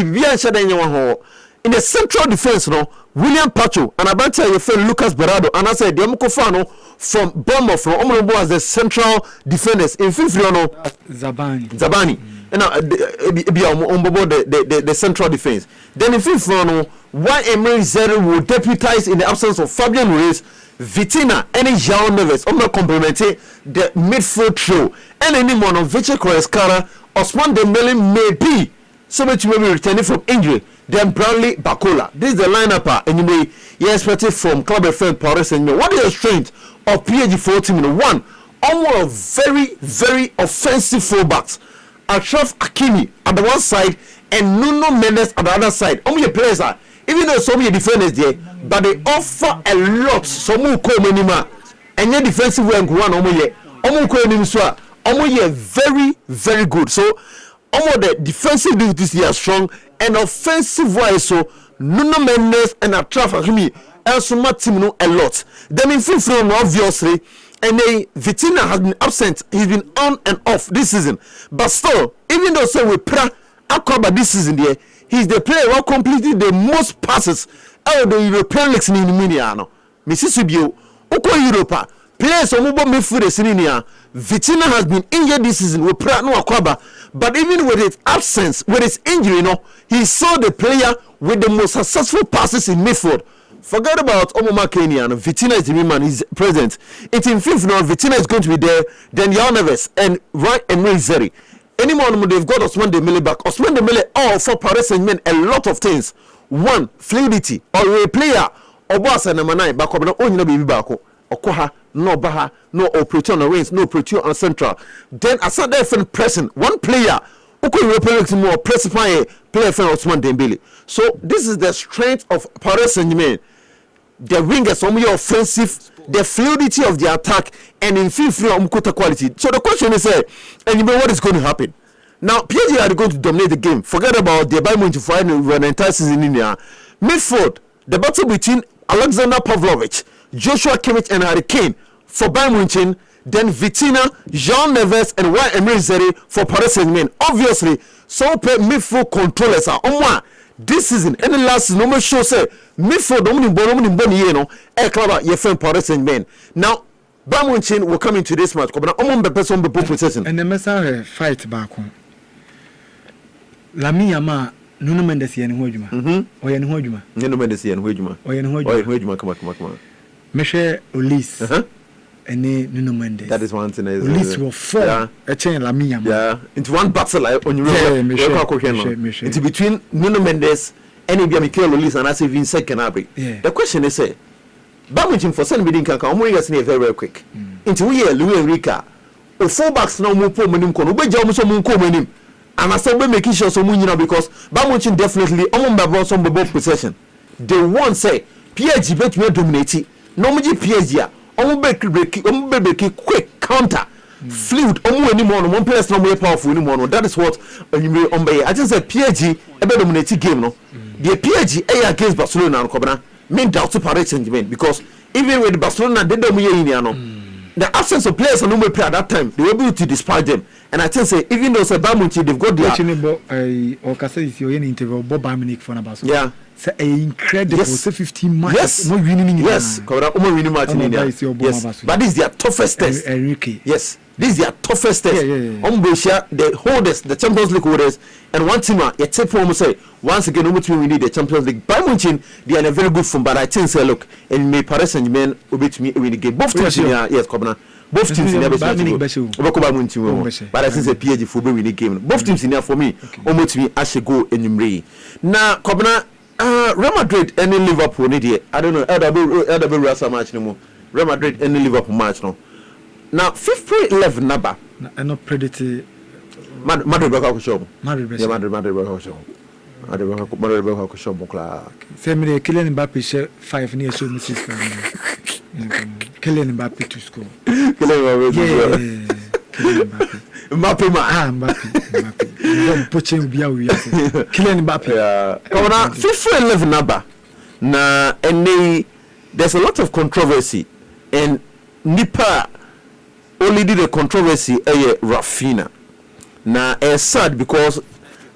the central defense, William Pacho and Abante your friend Lucas Berardo, and I said Demokofano from Bournemouth from Omobo as the central defenders. In fifth, Zabani. And the central defense. Then in fifth, why Emery Zero will deputize in the absence of Fabian Ruiz, Vitina, any João Neves, complementing the midfield trio, and any one of Victor Koeskara, Osman Dembele may be so much maybe returning from injury. Then Bradley Bacola. This is the lineup, and you may expect it from club friend Paris Saint-Germain. What is the strength of PSG 14? One, almost very, very offensive fullbacks. Achraf Hakimi at the one side and Nuno Mendes at the other side. Your players are, even though some of your defenders there, but they offer a lot. Some who call minima and your defensive work one very, very good. So the defensive duties they are strong and offensive wise. So Nuno Mendes and Achraf Hakimi also team a lot. Then in fifth round, obviously. And Vitina has been absent. He's been on and off this season. But still, even though we pray Akwaba this season there, he's the player who completed the most passes out of the European leagues in Miniano. Mississippi, Oko Europa, players on mobile midfield in Vitina has been injured this season with Pratt no Akwaba. But even with his absence, with his injury, he saw the player with the most successful passes in midfield. Forget about Omoma Kenya. Vitina is the main man. He's present. It's in fifth now. Vitina is going to be there. Then João Neves and Ryan Emery Zeri. Anyone they've got Osman Dembele back. Osman Dembele all for Paris Saint-Germain a lot of things. One, fluidity. Or a player. Oboasa number 9 back up. No, baby back. Okoha, no Baha, no operator on the wings, no operator on central. Then aside there from pressing one player. More pressify player from Osman Dembele. So this is the strength of Paris Saint-Germain. The wingers, some more offensive, the fluidity of the attack, and in field quality. So the question is, and you know what is going to happen? Now, PSG are going to dominate the game. Forget about the Bayern Munich for an entire season in there. Midfield, the battle between Alexander Pavlovic, Joshua Kimmich, and Hurricane for Bayern Munich. Then Vitina, João Neves, and Ryan Emery Zeri for Paris Saint-Germain. Obviously, so midfield controllers are on one. this season any last season no show say midfield no money you know club your friend Paris Saint-Germain now Bamunchin will come into this match but on the person be possession and the messa fight back home Lami Yama Nuno Mendes yen hojuma yen hojuma Nuno Mendes yen hojuma come on Meshe Ulis any Nuno Mendes that is one thing Ulis will fall a chain Lami Yama yeah into one battle on your into between Nuno Mendes and Mikel Ulis and as if in second abri the question is say Bamunchin for send meeting can come very quick into we Louis Enrique o full backs no mo po monim kono be jam so mo ko monim and I said we making sure so much because Bamunchin definitely on some ball possession they won't say PSG bet we dominate no mo PSG on break quick counter fluid anymore one place no more powerful anymore that is what you I just said PSG e be dominate game no the PSG against Barcelona no kobna mean doubt to Paris Saint-Germain because even with Barcelona they don't the absence of players no more play at that time they were able to despise them and I think say even though say Bamunchin they've got their or Kasa is your interview Bob Dominic for Barcelona say incredible say 15 matches no winning yes winning match in India yes but this is their toughest test yes this is their toughest test the holders the Champions League holders and one team you take for say once again we need the Champions League Bamunchin they are in a very good form but I think say look and may Paris Saint-Germain will beat me win the game both teams yes Kobna both teams in there but I think say PSG for win the game both teams in there for me almost me as go enyumre na Kobna Real Madrid and Liverpool need I don't know LW Rasa match no more Real Madrid and Liverpool match no now 5-11 number and not predicted Madrid back show Madrid back show Madrid back show bokla say me Kylian Mbappe share 5 near so Mrs. Kylian Mbappe to score Kylian Mbappe poaching bia we Kylian Mbappe come on 5-11 number na and there's a lot of controversy and Nipa only did a controversy Rafinha na sad because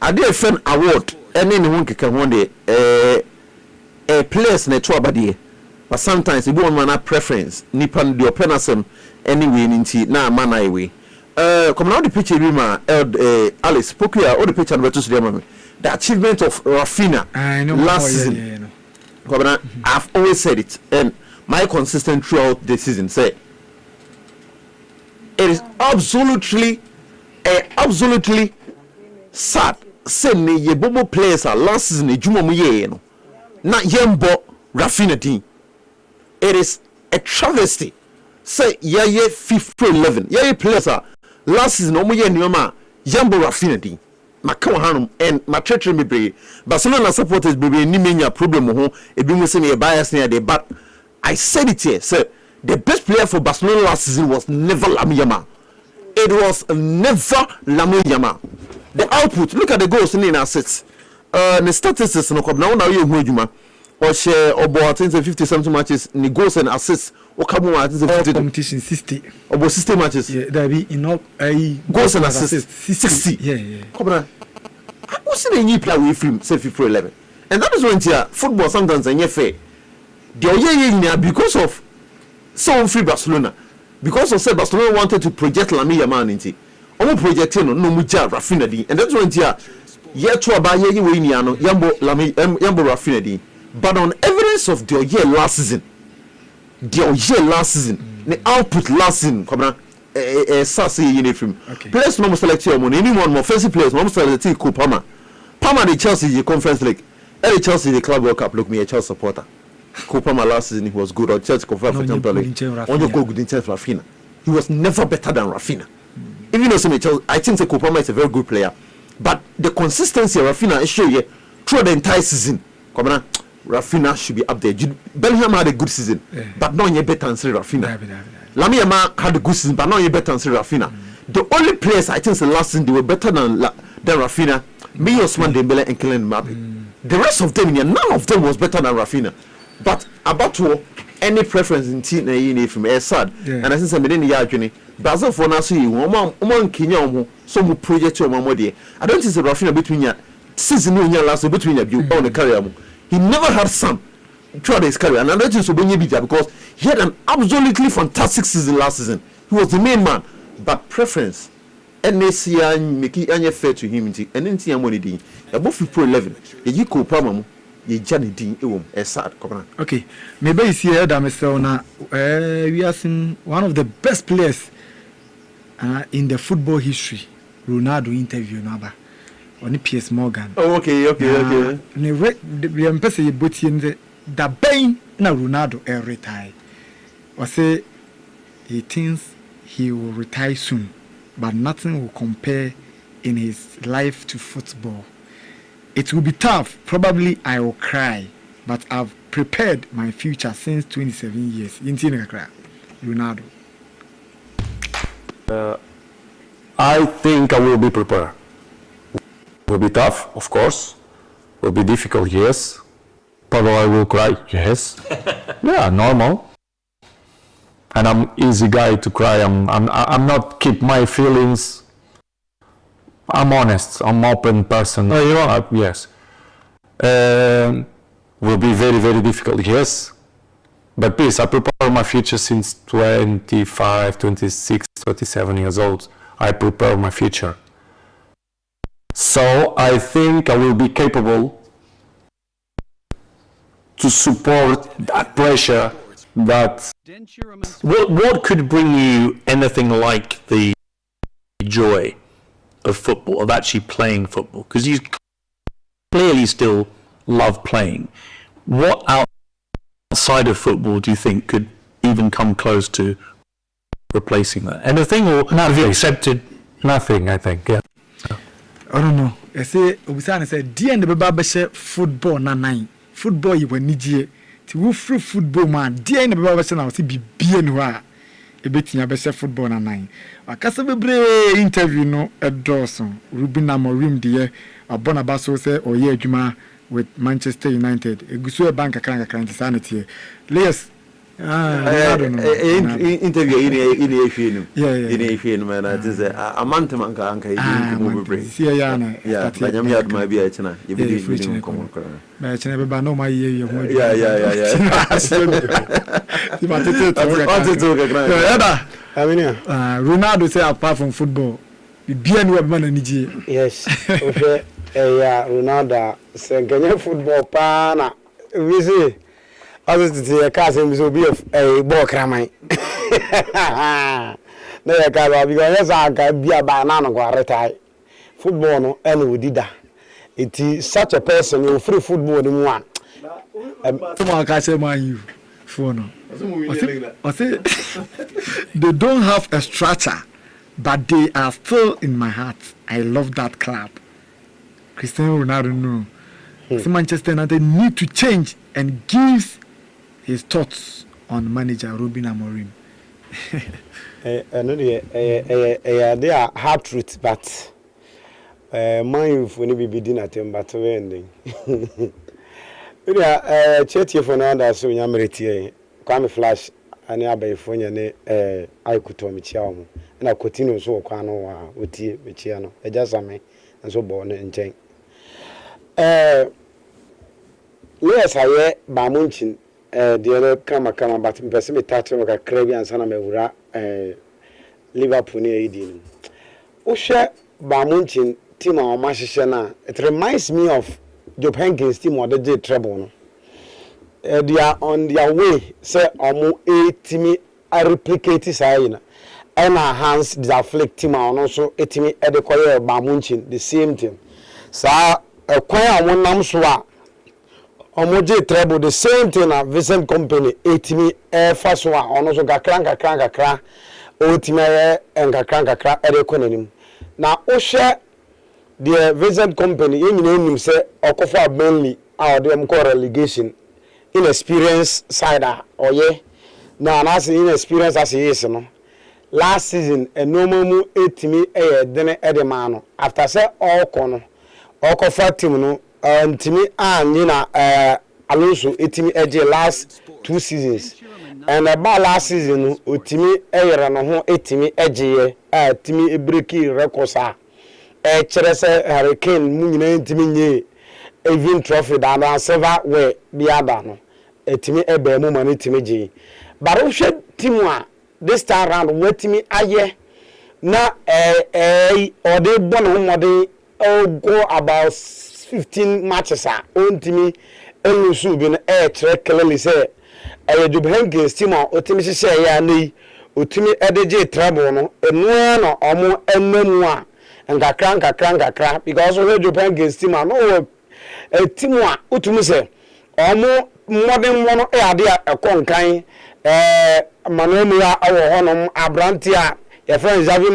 I did a fan award and then one can one day a place na to abadi but sometimes you want man preference Nipa the openasem anyway ninti na man away come now the picture rima Alice Pokia all the picture better to them the achievement of Rafinha last season I've always said it and my consistent throughout the season say it is absolutely sad say ye bobo players are last season ejuma mu ye no na yembo Rafinha din it is a travesty say ye 5-11 ye players are last season omo ye nioma yembo Rafinha din maka hanum and my church me bre Barcelona supporters be ni menya problem ho ebi mu say me bias near the but I said it here say the best player for Barcelona last season was never Lamine Yamal. It was never Lamine Yamal. The output, look at the goals in assists. The statistics no come now you hujuma. Or share or I think 50 something matches in goals and assists. Or come on, I think 50 competition 60. Or 60 matches. Yeah, there be enough goals and assists 60. Yeah. Come on. What's the new player with him say 5-11? And that is when football sometimes and fair. Because of so free Barcelona because of say Barcelona wanted to project Lamine Yamal into projecting no muja Rafinha din and that's when to about ye we ni ano yambo Rafinha din but on evidence of the year last season the output last season come sassy uniform players no select your money anyone more offensive players no select Palmer the Chelsea Conference League Chelsea the Club World Cup look me a Chelsea supporter Palmer last season he was good or Chelsea confirmed for Champions League on your goal good in Chelsea Rafinha he was never better than Rafinha even though I think Palmer is a very good player but the consistency of Rafinha is sure through the entire season come on Rafinha should be up there Bellingham had a good season but not yet better than Rafinha Lamine Yamal had a good season but not yet better than Rafinha the only players I think the last season they were better than Rafinha me Ousmane Dembele and Kylian Mbappe the rest of them none of them was better than Rafinha but about to any preference in team from sad and I think somebody in the Brazil for now see one Kenya so project your I don't think the Rafinha between season no nya last between you on the career. He never had son throughout his career, and another thing so because he had an absolutely fantastic season last season. He was the main man, but preference. NACI make it fair to him, and NNT money din. Above Pro 11, you could problem. Okay, maybe you see that Mr. Ona, we are seeing one of the best players in the football history. Ronaldo interview number on PS Morgan. Oh, okay. We are passing both in the Bain na Ronaldo retire. Or say he thinks he will retire soon, but nothing will compare in his life to football. It will be tough. Probably I will cry, but I've prepared my future since 27 years. Ronaldo. I think I will be prepared. Will be tough, of course. Will be difficult, yes. Probably I will cry, yes. Yeah, normal. And I'm easy guy to cry. I'm not keep my feelings. I'm honest. I'm open person. Oh, you are? Yes. Will be very, very difficult, yes. But please, I prepare my future since 25, 26, 27 years old. I prepare my future. So I think I will be capable to support that pressure. That what could bring you anything like the joy of football, of actually playing football? Because you clearly still love playing. What outside of football do you think could even come close to replacing that? Anything, or have you accepted? Nothing, I think, yeah. I don't know. I say, Obisana said, dear and the Baba football na nine. Football you were need to free football man, dear and the Baba said, I'll see be noir. A bit in your best football na nine. A Casabre interview no at Dawson, Ruben Amorim, dear, a Bonabasso say, or ye Juma with Manchester United. A Gusua bank account sanity. Yes. Interview in a film. In a film, man. It is a month anka. Yeah, but I'm here my be a china. You believe me? But I never know my year. Yeah. Ronaldo say apart from football, the BNU man and yes. Okay. Yeah, Ronaldo say football pana. We see. As it is a cousin will be a ball crammy. No, I can't because I can be a banana or retire. Football no and we did that. It is such a person who free football in one. Someone can say man you for no. I say they don't have a structure, but they are still in my heart. I love that club. Cristiano Ronaldo no. So Manchester United need to change and give his thoughts on manager Ruben Amorim. They are hard truth, but mind when we be dinner time, but ending. Chetty for now, so Yameriti, Kwame Flash, and Yabe I could tell me Chiamo, and I continue so Quano with Michiano, a Jasame, and so born and chain. Yes, I hear Bamunchin. The other kama but mpese tato ka Caribbean sana mewura Liverpool ni edin. Ohwe Bamunchin team a omahihye na it reminds me of Job Hankins team of the treble no. They are on their way say omo etimi a replicate sayina. And Hans Zaflick team a so etimi e de koye Bamunchin the same thing. Sa kwan a wonam so a Omoje treble the same thing at Vincent Company, 80 air fast one, also got crank, Otimere and Kakranka, Ereconim. Now, Osha, the Vincent Company, in name say, Okofa mainly our them call relegation, inexperienced cider, or ye. Now, as inexperienced as he is, no. Last season, a normal 80 air, then Edemano. After say all corner, Okofa team, no. Timi Alonso etimi eje last 2 seasons and about last season utimi eyere no ho etimi eje timi breaki records kyerɛ sɛ hurricane mu nyina ntimi nye even trophy da no silver we biada no etimi ebe mu ma no timi gye but wohwɛ team a this time round watimi aye na ode bon ho mode go about 15 matches a ontimi elusu bi no kyerɛ clearly say Jubilee team a otimi hyehyɛ ya nei otimi edege treble no enu no omo enemu a nkakra because we Jubilee team a no team a otumi say omo modern one ade a ekonkan manomia awo honom abranti a your friend Xavi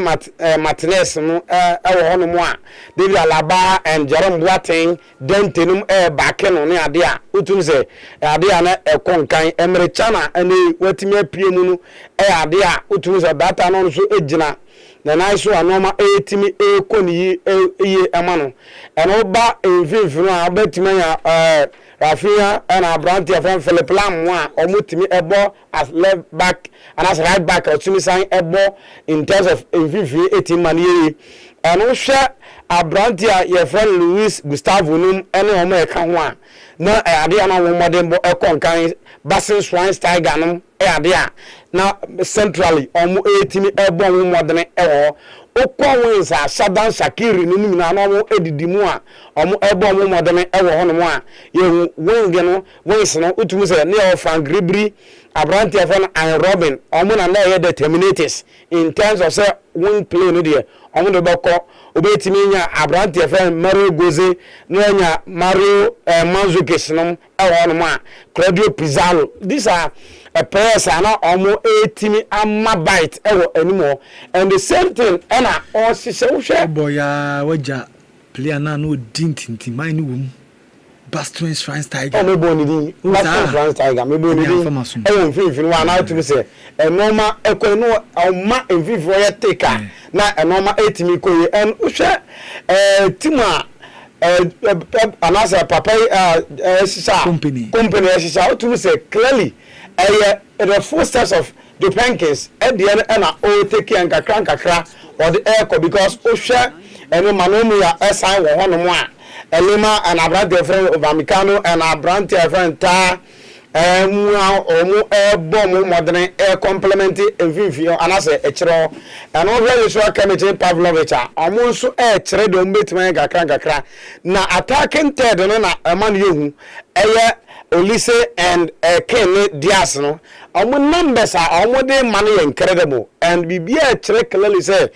Martinez no awo honom a David Alaba and Jerome Boateng dentenum back no ne ade a otumi say ade a na ekonkan Emre Chana ene watimi apie mu no ade a otumi say data no so ejina na nice one normal etimi ekoni ye amano eno ba enfinfinu a betimi ya Rafinha and Abranti from Philip Lam one omutimi ebo as left back and as right back otumi sign ebo in terms of enfinfinu 18 man ye eno hwe Abranti your friend Luis Gustavo num ene omo e kan ho a na ade na wo modern bo ekonkan Basin Swine Tiger num ade a na centrally omo etimi ebo wo modern ewo okwo a Shadan Shakiri num na no edidimu a omo ebo wo modern ewo hono a ye wenge no wings no utumi se ne o Frank Ribery Abranti afon and Robin omo na ye determinators in terms of say wing play no there omo de boko obetimi nya Abranti afon Mario Goze no nya Mario Manzukis no ewo hono a Claudio Pizarro these are a person na omo etimi amma bite ewo anymore and the same thing na o sise wo hwe boy waja player na no dintinti man wum Bastron France Tiger o me boni di Bastron France Tiger me boni di e mfimfini wa na otumi se enoma ekọ no oma mfimfini ya take na enoma etimi koye en wo hwe team a anasa papa sisa company sisa otumi se clearly the four steps of the pancakes at the end and all take and kakra or the echo because Osha and Manomia assign one more Elima and Abrante friend of Amicano and Abrante friend Ta bomb modern air complementing and Vivio and I say Echro and all very sure committee Pavlovicha almost a trade on Bitman kakra now attacking Ted and a man you Olise and Ken Diaz no numbers are almost money incredible and BBA check clearly say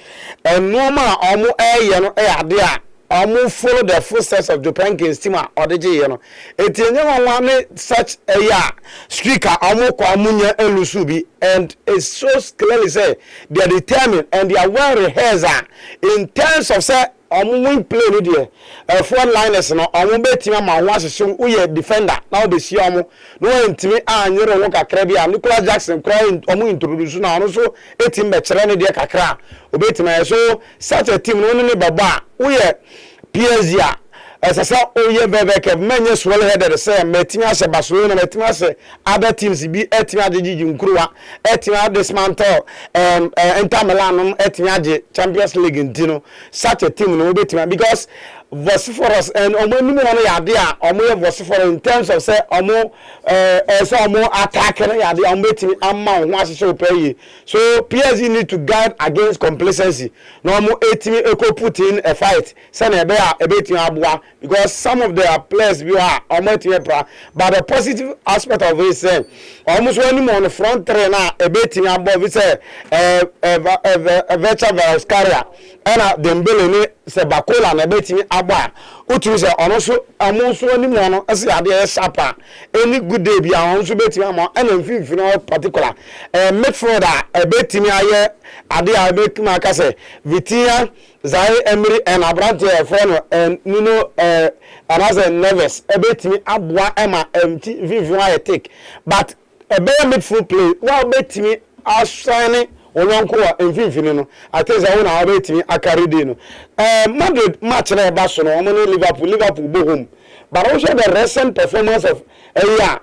and normal almost idea almost follow the footsteps of Japan team or the J one such a streaker almost Kwamunya and Lusubi and it's so clearly say they are determined and they are well rehearsed in terms of say win play no there front liners no betima ma ho asese wo defender na wo be si no ntimi anyere wo kakra bia Nicolas Jackson kra introduce na no so etim be kere ne de kakra obetima so such a team no ne baba wo PSG Sasa oye bebeke menye swell headed say metimi ase Barcelona metimi ase other teams bi etimi agiji nkuruwa etimi dismantle Inter Milan etimi age Champions League ntino such a team no betimi because vociferous and omo no ya de a omo vociferous in terms of say omo so omo attack na ya de omo betimi amma ho asese pay so PSG need to guard against complacency no omo etimi eko put in a fight say na ebetimi aboa because some of their players we are almost but the positive aspect of it is almost when on the front three now a bit in above we say Vecha Velscaria and Dembele ni se Bakola na bit in abba utu say also almost when you know as the sharper any good day be also bit in and in particular midfielder a bit in aye ade a bit makase Vitia Zai Emery and Abrante friend and Nuno another nervous ebetimi aboa ema Vivian take but a better midfield play well betimi assign ononko emfifini no ateza wona abetimi akaridi no Madrid match na eba so no omo Liverpool go home but also the recent performance of Liverpool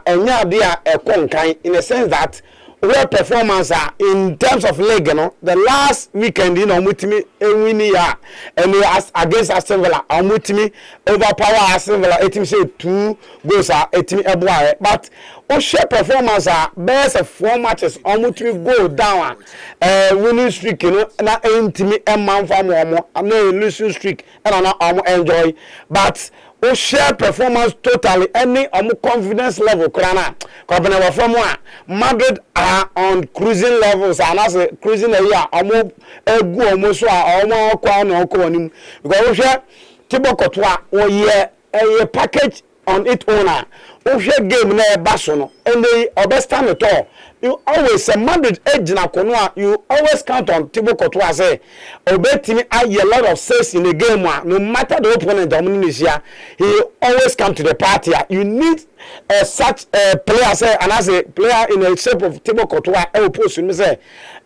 enya ade a ekonkan in a sense that where performance in terms of league, the last weekend, Mutimi winning and against Aston Villa, Mutimi overpower Aston Villa, 2 goals but share performance best of 4 matches, Mutimi go down, winning streak, na intimi man for more, I'm not losing streak, and I'm enjoy, but share performance totally any confidence level krana from Madrid are on cruising levels and as a cruising area egu almost kwa na ko nim because we share Thibaut Courtois a package on its owner we share game na baso no and they understand it all. You always a Madrid edge na kono you always count on Thibaut Courtois say obetimi aye a lot of saves in the game no matter the opponent he always come to the party. You need such a player say and as a player in the shape of Thibaut Courtois post me say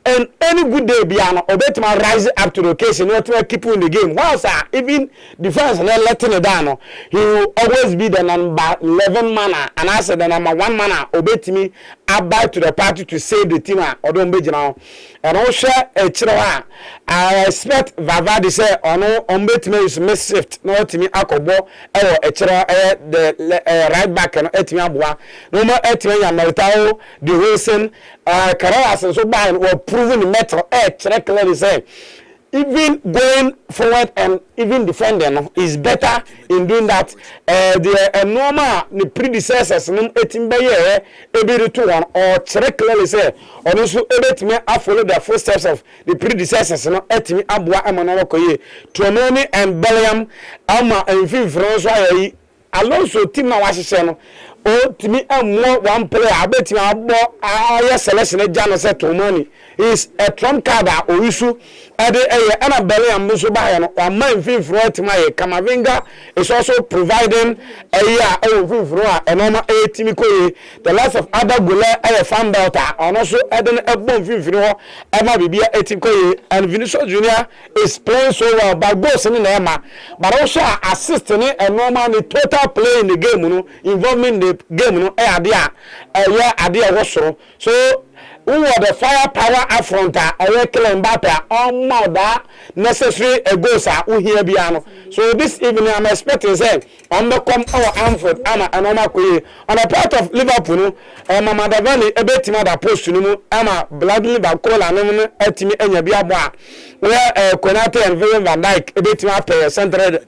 and any good day biano obetimi rise up to the occasion not to keep in the game whilst even defense not letting it down he will always be the number 11 man and as the number 1 man obetimi about to the party to save the team or don't be now and also I expect Vavadi say ono ombetimi is miss shift no timi akobo the right back and etimi aboa no more etimi ya Militao the Wilson Carreras so by were proven the metal clearly say even going forward and even defending is better in doing that. The normal the predecessors etimbaye ebi to one or clearly say or also ebetime follow the footsteps of the predecessors no etimi aboa emono koye Tononi and Bellingham ama enfin France ayi Alonso team na wahye no o timi ammo one player abetimi abo aye selection ejano say Tononi is a trump card or issue and a belly and Musuba or man fee for my Kamavinga is also providing a year and normal Timiko, the last of other Gula a fan belter, and also adding a bomb fee for Emma Bibia Etiko and Vinicius Jr. is playing so well by both in Emma, but also assisting and normal the total play in the game, involving the game, idea was so. Who are the firepower affronter or killing Mbappe on more necessary goals are here piano. So this evening I'm expecting say on the come our Amford Anna and Omakwe on a part of Liverpool Mama Davani a bit mother post to Emma Bloodly Bacola and Etimi Enya Biabwa where Konate and William Van Dijk a bit more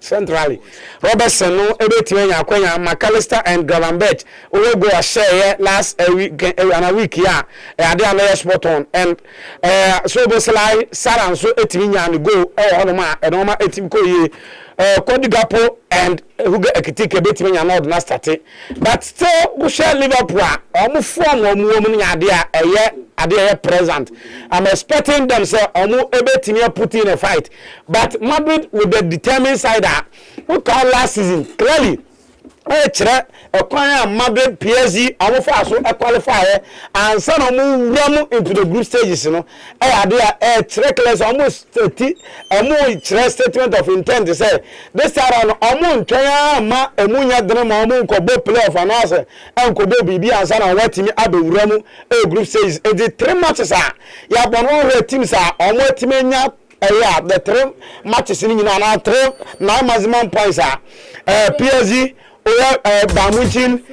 centrally Robertson no a bit Quenya McAllister and Gravenberch will go a share last week and a week here spot on and so Boslai Saran so etiminya and go onoma and normal etim ko ye Kodigapo and Hugo Ekitike betiminya na odna start but still we share Liverpool omo form omo woman ade present. I'm expecting them say omo ebetimi put in a fight but Madrid with the determined side we call last season clearly chere ekwan Madrid PSG amofa so qualify and some ram into the group stages no chere class almost 30 chere statement of intent to say this time on ntwan ma emunya dene ma nko bo playoff anase enko do bibi ansa na watimi abewuram group stages the 3 matches ya bono teams omo nya the 3 matches ni na 3 9 maximum points PSG Bamuchin,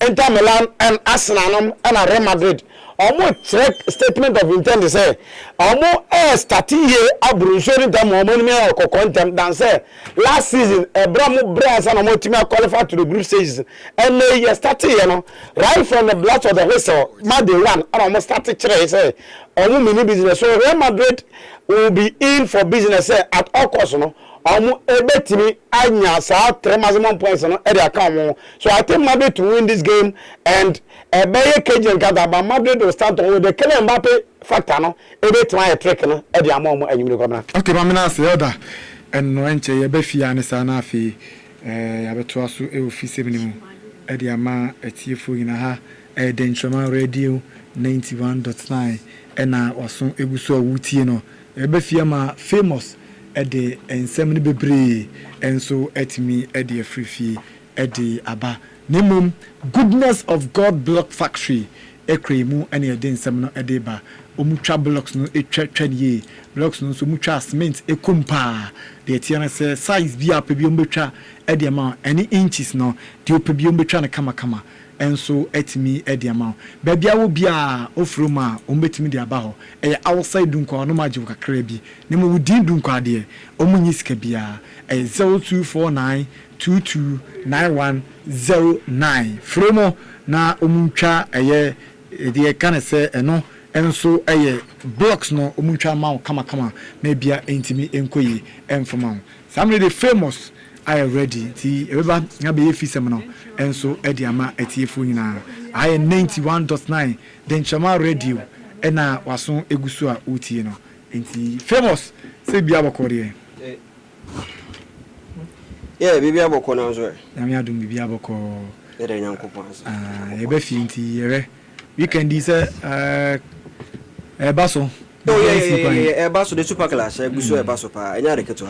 Inter Milan and Arsenal and Real Madrid. Almost check statement of intent to say almost starting here abru showing them money or content than say last season Abraham Brands and Motima qualified to the group stages and they started right from the blast of the whistle Monday one and almost started say mini business so Real Madrid will be in for business at all costs ebetimi anya sa 3 maximum points no e dey account so I think Madrid to win this game and ebeye Cajun gather but Madrid will start on with the Kylian Mbappe factor no ebetimi ay trick no e dey amom anyim ko na okay mamina say order and no enche ye be fia ne sa na afi ya beto aso e office minimu e dey ama etiefo nyina ha e dey Nchoma radio 91.9 e na oso eguso awutie no e be fia ma famous ede ensem bebre enso etimi ede afrifi ede aba nemum goodness of God block factory ekremu ene ede nsem no ede ba omutwa blocks no etwa ye blocks no so mutwa cement ekumpa de tie na say size bi apebi ombetwa ede ma any inches no de opebi ombetwa na kama enso etimi ede ma babia wo bia ofroma ombetimi de aba ho outside dunkwa no maji kakra bi ne mo wudin dunkwa de omunyi sika bia 0249 229109 fromo na omuntwa de kan se eno enso blocks no omuntwa ma kama na bia entimi enkoyi enfoma samre the famous I ready ti eba na be yefisem no enso ediama etiefo nyina I 91.9 den chama radio ena waso egusu a utie no enti famous se bia bokore bibi aboko na nzo na mi adum bibi aboko ere nyankopon ebe fi nti ere weekend is baso baso the super class egusu baso pa enya reketo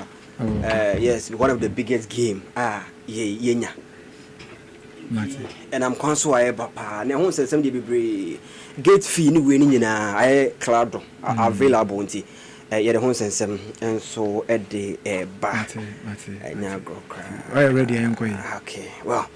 yes, one of the biggest game. Yenya. And I'm consul papa. Na who say somebody be gate fee ni we ni na cloud available nti. Ye the who say some and so at the ba. Nya go cry. Ready enko. Okay. Well,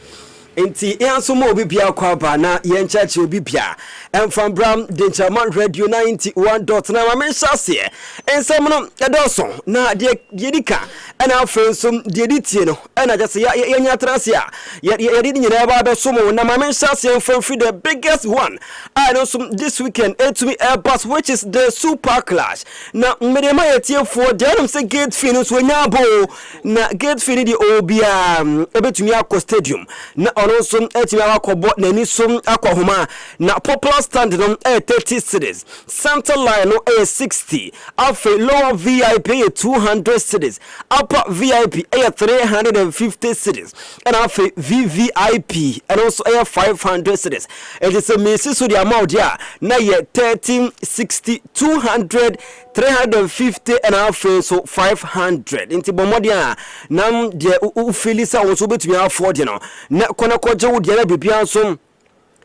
enti enso mo obi bia kwa ba na ye nchachi obi bia emfam bram de chairman radio 91.9 ma mensa se ensem no edoso na de dika ana afensum de ditie no ana jase ya nya trase a ye de nyina ba be so mo na ma mensa se emfam free the biggest one I know some this weekend to me Airbus which is the super clash na medema yetie for de am say gate fee no so nya bo na gate fee di obia ebetumi akọ stadium na also etimi akobo nani som akohoma na popular stand no 30 cities center line no 60 alpha lower VIP 200 cities upper VIP 350 cities and alpha VVIP and also 500 cities it is a message so the amount there na 1360 200 350 and alpha so 500 inti bomodia nam de ufilisa wo so betumi afford no na kona koje wo de na bibia so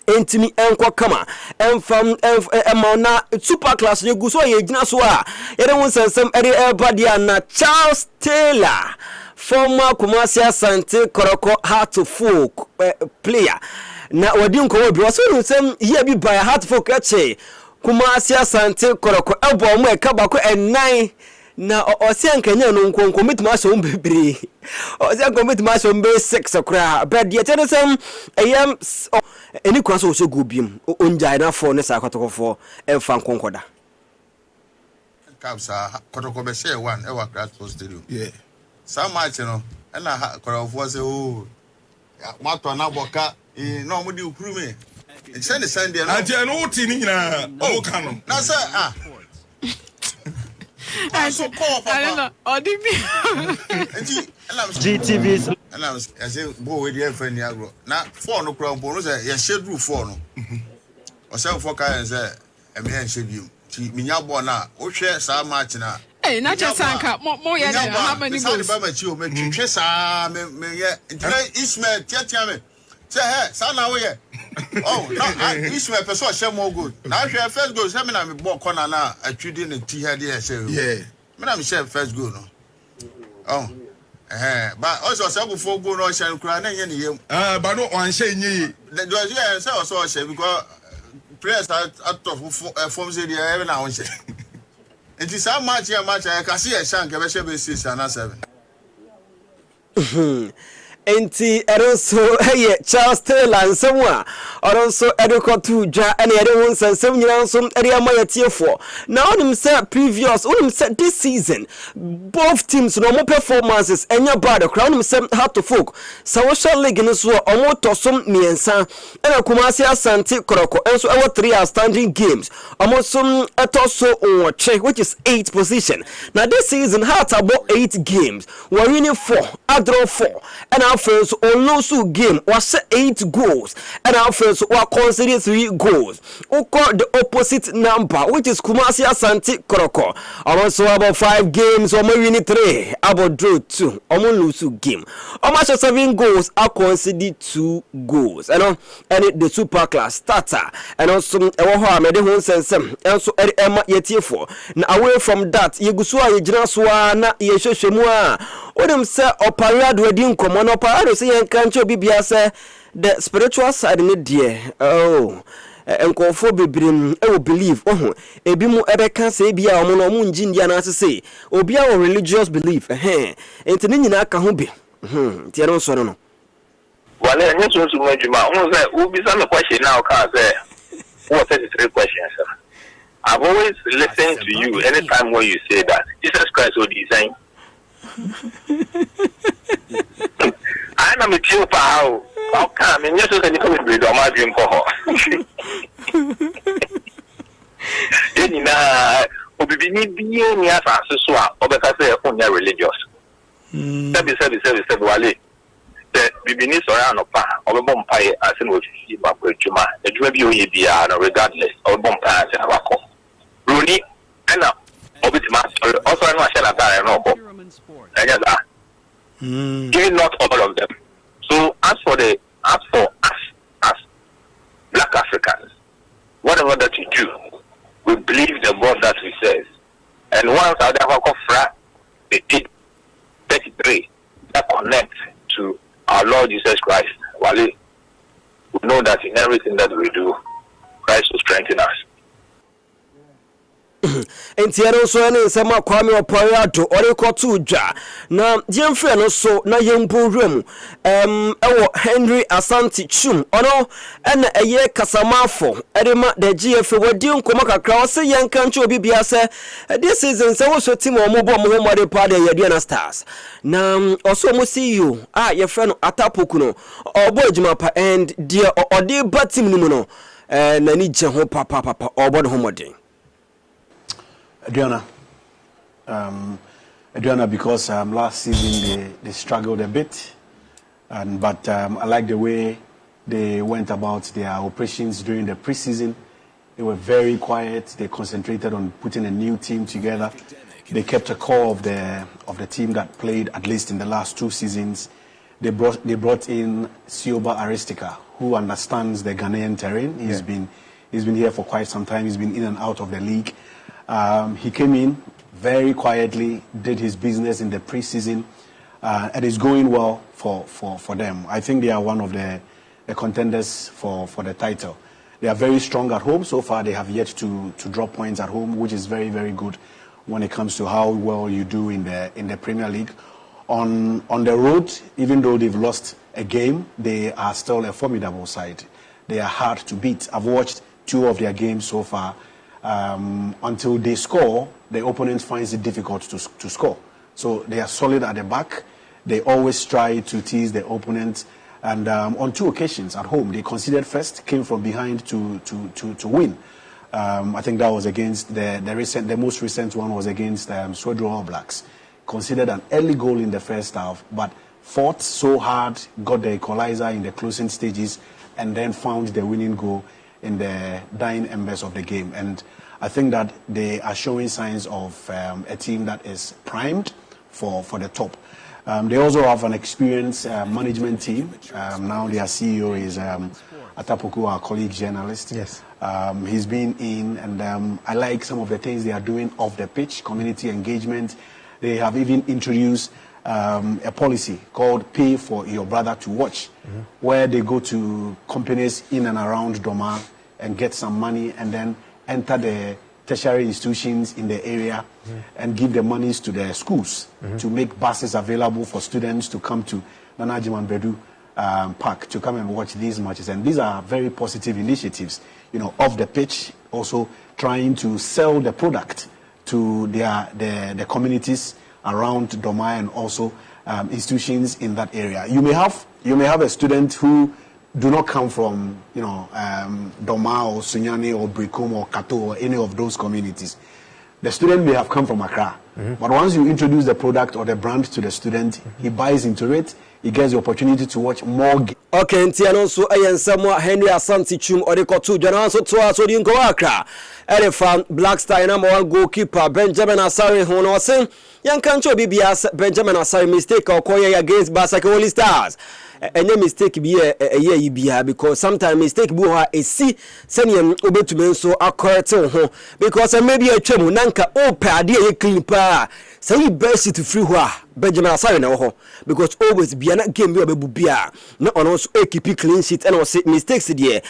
entimi enko kama enfam na super class ne guso ye gina so a yere won sensem everybody na Charles Taylor former Kumasi Asante Koroko Heart to Folk player na wadi nko obi waso nsem ye bi by Heart Folk eche Kumasi Asante Koroko ebo mo ekabako enan na ose nkanya no nkonko mituma aso mbebre ose nkonko mituma aso mbe 6 okra but ye tell some am eni kwaso so go biem onjai na for ne sa kwatokofo emfa nkonkoda kapsa kotoko be share one e wa crash post stadium some match no na korofo say oh mato na boka no mo di ukuru me send Sunday no ati no ti ni nyina o ka no na say I don't know. GTV's. And I say, boy, with your friend Agro. Now, 4 no crown bonus, you should do 4 no. Or 7 for cars, a man should you. Minyabona, or share some match now. Hey, not just Sanka, more yet. How many goals? You make Chessa, Ismail, Tiame. Say, hey, son, now we oh, no, Ismail, person, share more good. Now, if you first goal, I'm going to be corner now. I treat in the tea here, yeah. I'm share first goal, no. Oh. But also some for go no share cry any but no one say ye the say also say because players are out of forms area every now and say it is how much I can see a shank be 6 and 7 enti eroso Charles Taylor somewhere also edoko to ja and ere won sansem nyina so ere amayetiefo now onim say previous onim say this season both teams no more performances enya bad crown say Heart to Folk social league no so omo tosom miensa ena Kumasi Asante Koroko enso ewo 3 outstanding games omo som etoso onwoche which is 8th position now this season Heart about 8 games we winning 4 draw 4 and our first Olosu game was 8 goals, and our first was considered 3 goals. Who called the opposite number, which is Kumasi Asante Koroko. Also about 5 games, or maybe 3, about draw 2, Omolusu game. Almost 7 goals are considered 2 goals. And the super class starter, and also made the sense, and so Emma Yetiefo. Now away from that, Yegusua Yejinaswa na Yeshemua. Odem say Oparado wedding come on Oparado say Yankancho Bibia say the spiritual side in it dear. Oh. Nkofo bebrim e will believe ebi mu ebeka say bia omo mu nji ndia na say obi a religious belief enti ne nyina aka ho bi tie no so no wale enye so so madwuma won say obi sa me question now can say what 33 questions sir. I've always listened to you anytime when you say that Jesus Christ will design I am a chill power. How come? And yes, you can come with my dream for her. Obi ni biye ni asase so a obeka say onya religious. Sebi wale. The bibini sora no pa obebo mpae ase no ofisi ba adwuma. Adwuma bi oye bia no regardless obebo mpae ase na wako. Roni ena obitima also no ashela dare no ko. Enya da. Giving not all of them. So as for us as Black Africans, whatever that you do, we believe the God that we serve. And once our the 33 that connect to our Lord Jesus Christ, we know that in everything that we do, Christ will strengthen us. Entiero so ene nsema Kwame Oparado orekotu dwa na yemfre no so na yempowrem ewo Henry Asante Chum ono ene eye kasamafo edema the GF wadi nkoma kakra o se yenka nche obi bia se this season se wo so team o mo bo mo homode pa de Yediana Stars na oso mo CEO yefre no Atapoku no obo adwuma pa and dia ode ba team no mu no na ni je ho papa obo no homode Adriana, because last season they struggled a bit, but I like the way they went about their operations during the preseason. They were very quiet. They concentrated on putting a new team together. They kept a core of the team that played at least in the last 2 seasons. They brought in Sioba Aristika, who understands the Ghanaian terrain. He's been here for quite some time. He's been in and out of the league. He came in very quietly, did his business in the preseason, and is going well for them. I think they are one of the contenders for the title. They are very strong at home. So far, they have yet to drop points at home, which is very, very good when it comes to how well you do in the Premier League. On the road, even though they've lost a game, they are still a formidable side. They are hard to beat. I've watched 2 of their games so far. Until they score, the opponent finds it difficult to score. So they are solid at the back. They always try to tease the opponent. And on 2 occasions at home, they conceded first, came from behind to win. I think that was against the most recent one was against Swedro All Blacks. Conceded an early goal in the first half, but fought so hard, got the equalizer in the closing stages, and then found the winning goal in the dying embers of the game. And I think that they are showing signs of a team that is primed for the top. They also have an experienced management team. Now their CEO is Atapoku, our colleague journalist. Yes. He's been in, and I like some of the things they are doing off the pitch, community engagement. They have even introduced a policy called Pay for Your Brother to Watch, where they go to companies in and around Doma and get some money and then enter the tertiary institutions in the area and give the monies to the schools to make buses available for students to come to Nana Jiman Bedu Park to come and watch these matches. And these are very positive initiatives, off the pitch, also trying to sell the product to the communities around Doma and also institutions in that area. You may have a student who do not come from Doma or Sunyani or Brikum or Kato or any of those communities. The student may have come from Accra, but once you introduce the product or the brand to the student, he buys into it, he gets the opportunity to watch more games. Okay, Ntiano so ayen Samuel Henry Asante Chum or the Kotu Jana so to us in Goakra. Elephant Black Star number 1 goalkeeper Benjamin Asare Hono saying Yan Kancho BBS Benjamin Asare mistake or Koya against Basake Holy Stars. Any mistake be a year be because sometimes mistake buha a see senior obetumen so a correct because maybe a chemu nanka ope idea clean pa say best to free Benjamin Asare no because always be a game be bubia no on also keep clean sheet and also mistakes there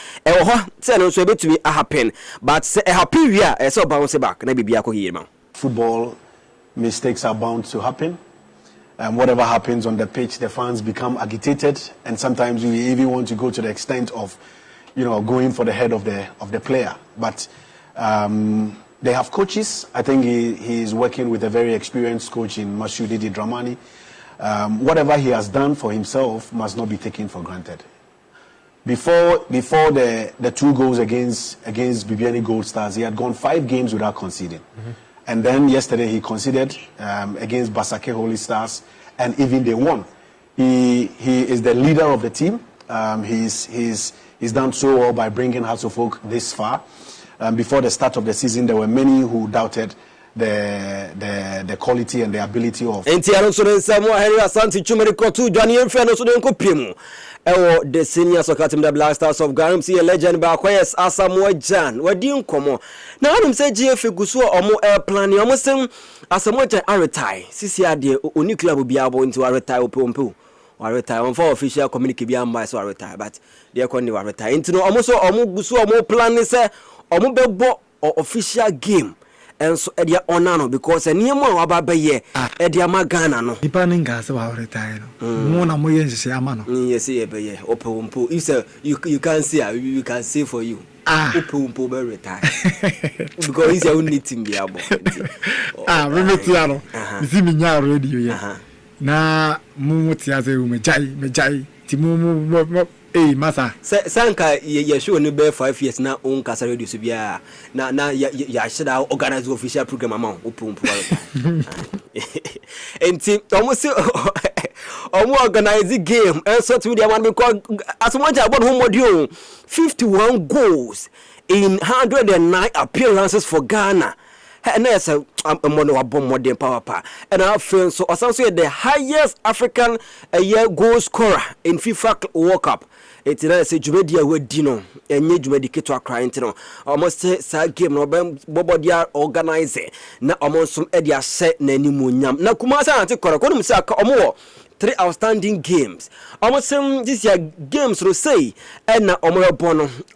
say no so able to be happen but say a happy we are so bounce back na bibia ko here man. Football mistakes are bound to happen. Whatever happens on the pitch, the fans become agitated, and sometimes we even want to go to the extent of, going for the head of the player. But they have coaches. I think he is working with a very experienced coach in Mashudidi Dramani. Whatever he has done for himself must not be taken for granted. Before the 2 goals against Bibiani Gold Stars, he had gone 5 games without conceding. Mm-hmm. And then yesterday he conceded against Basake Holy Stars, and even they won. He is the leader of the team. He's done so well by bringing Hasselfolk this far. Before the start of the season, there were many who doubted the quality and the ability of. The senior soccer team, the Black Stars of Ghana, see a legend by Aquas Asamoah Jan. What do you come? Now I'm saying GF Gusu or more air planning. I'm saying Asamoah Jan are retire. CCR the only club will be able to retire or retire on for official community beyond my so retire, but they are going to retire. Into no almost or more Gusu or more planning, say or more bebo or official game. And so edia onano because eniemo ababa ye edia magana no ipanin gas wa retire no na moye nse ama no yes ye be ye opompo if say you can see we can say for you opompo be retire because is your only team be abo we meet ya no isi mi nya radio ye na mu tia ze me jai ti mu masa sanka ye show no be 5 years na on kasa radio so bia na ya should organize official program amount opumpu enti almost organize game and so to the one because as much about home module 51 goals in 109 appearances for Ghana. And there's a modern power and I feel so also the highest African goal scorer in FIFA World Cup. It's a Jumedia with Dino and you medicator crying to almost say game no bobodia organize na almost some edia set nanimunyam na kumasa antikora konum say omo 3 outstanding games. Almost this year games will say and na omo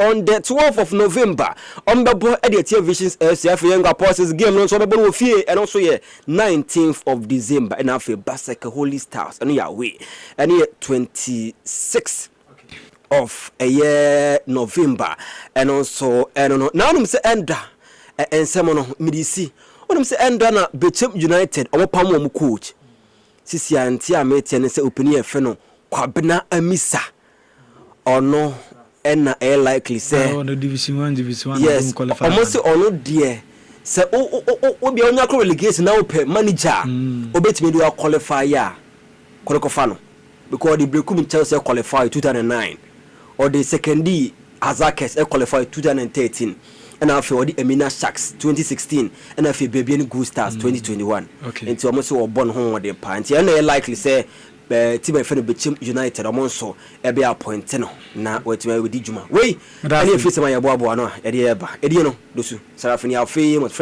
on the 12th of November on the edia visions SCF Younger Pulses game no so be fear and also 19th of December and after Basake Holy Stars and ya way and 26th of a year November and also I don't know now I'm say enda and someone midisi when I'm say enda na Bechem United or Pamo coach sisi antia mate and say open here feno kwabena amisa or no and likely say on the division 1 yes almost ono dear say be on your relegation now per manager obetimi do qualify ya Korokofano because the Brekum Chelsea qualified 2009 or the second D Azakes qualified 2013 and after the Emina Sharks 2016 and after Baby Good Stars 2021 okay and almost born home with the party and they likely say team friend Bechem United almost e be appoint no na wetima we di juma we any if say my boabo no e dey eba e dey no dosu Sarafini ya famous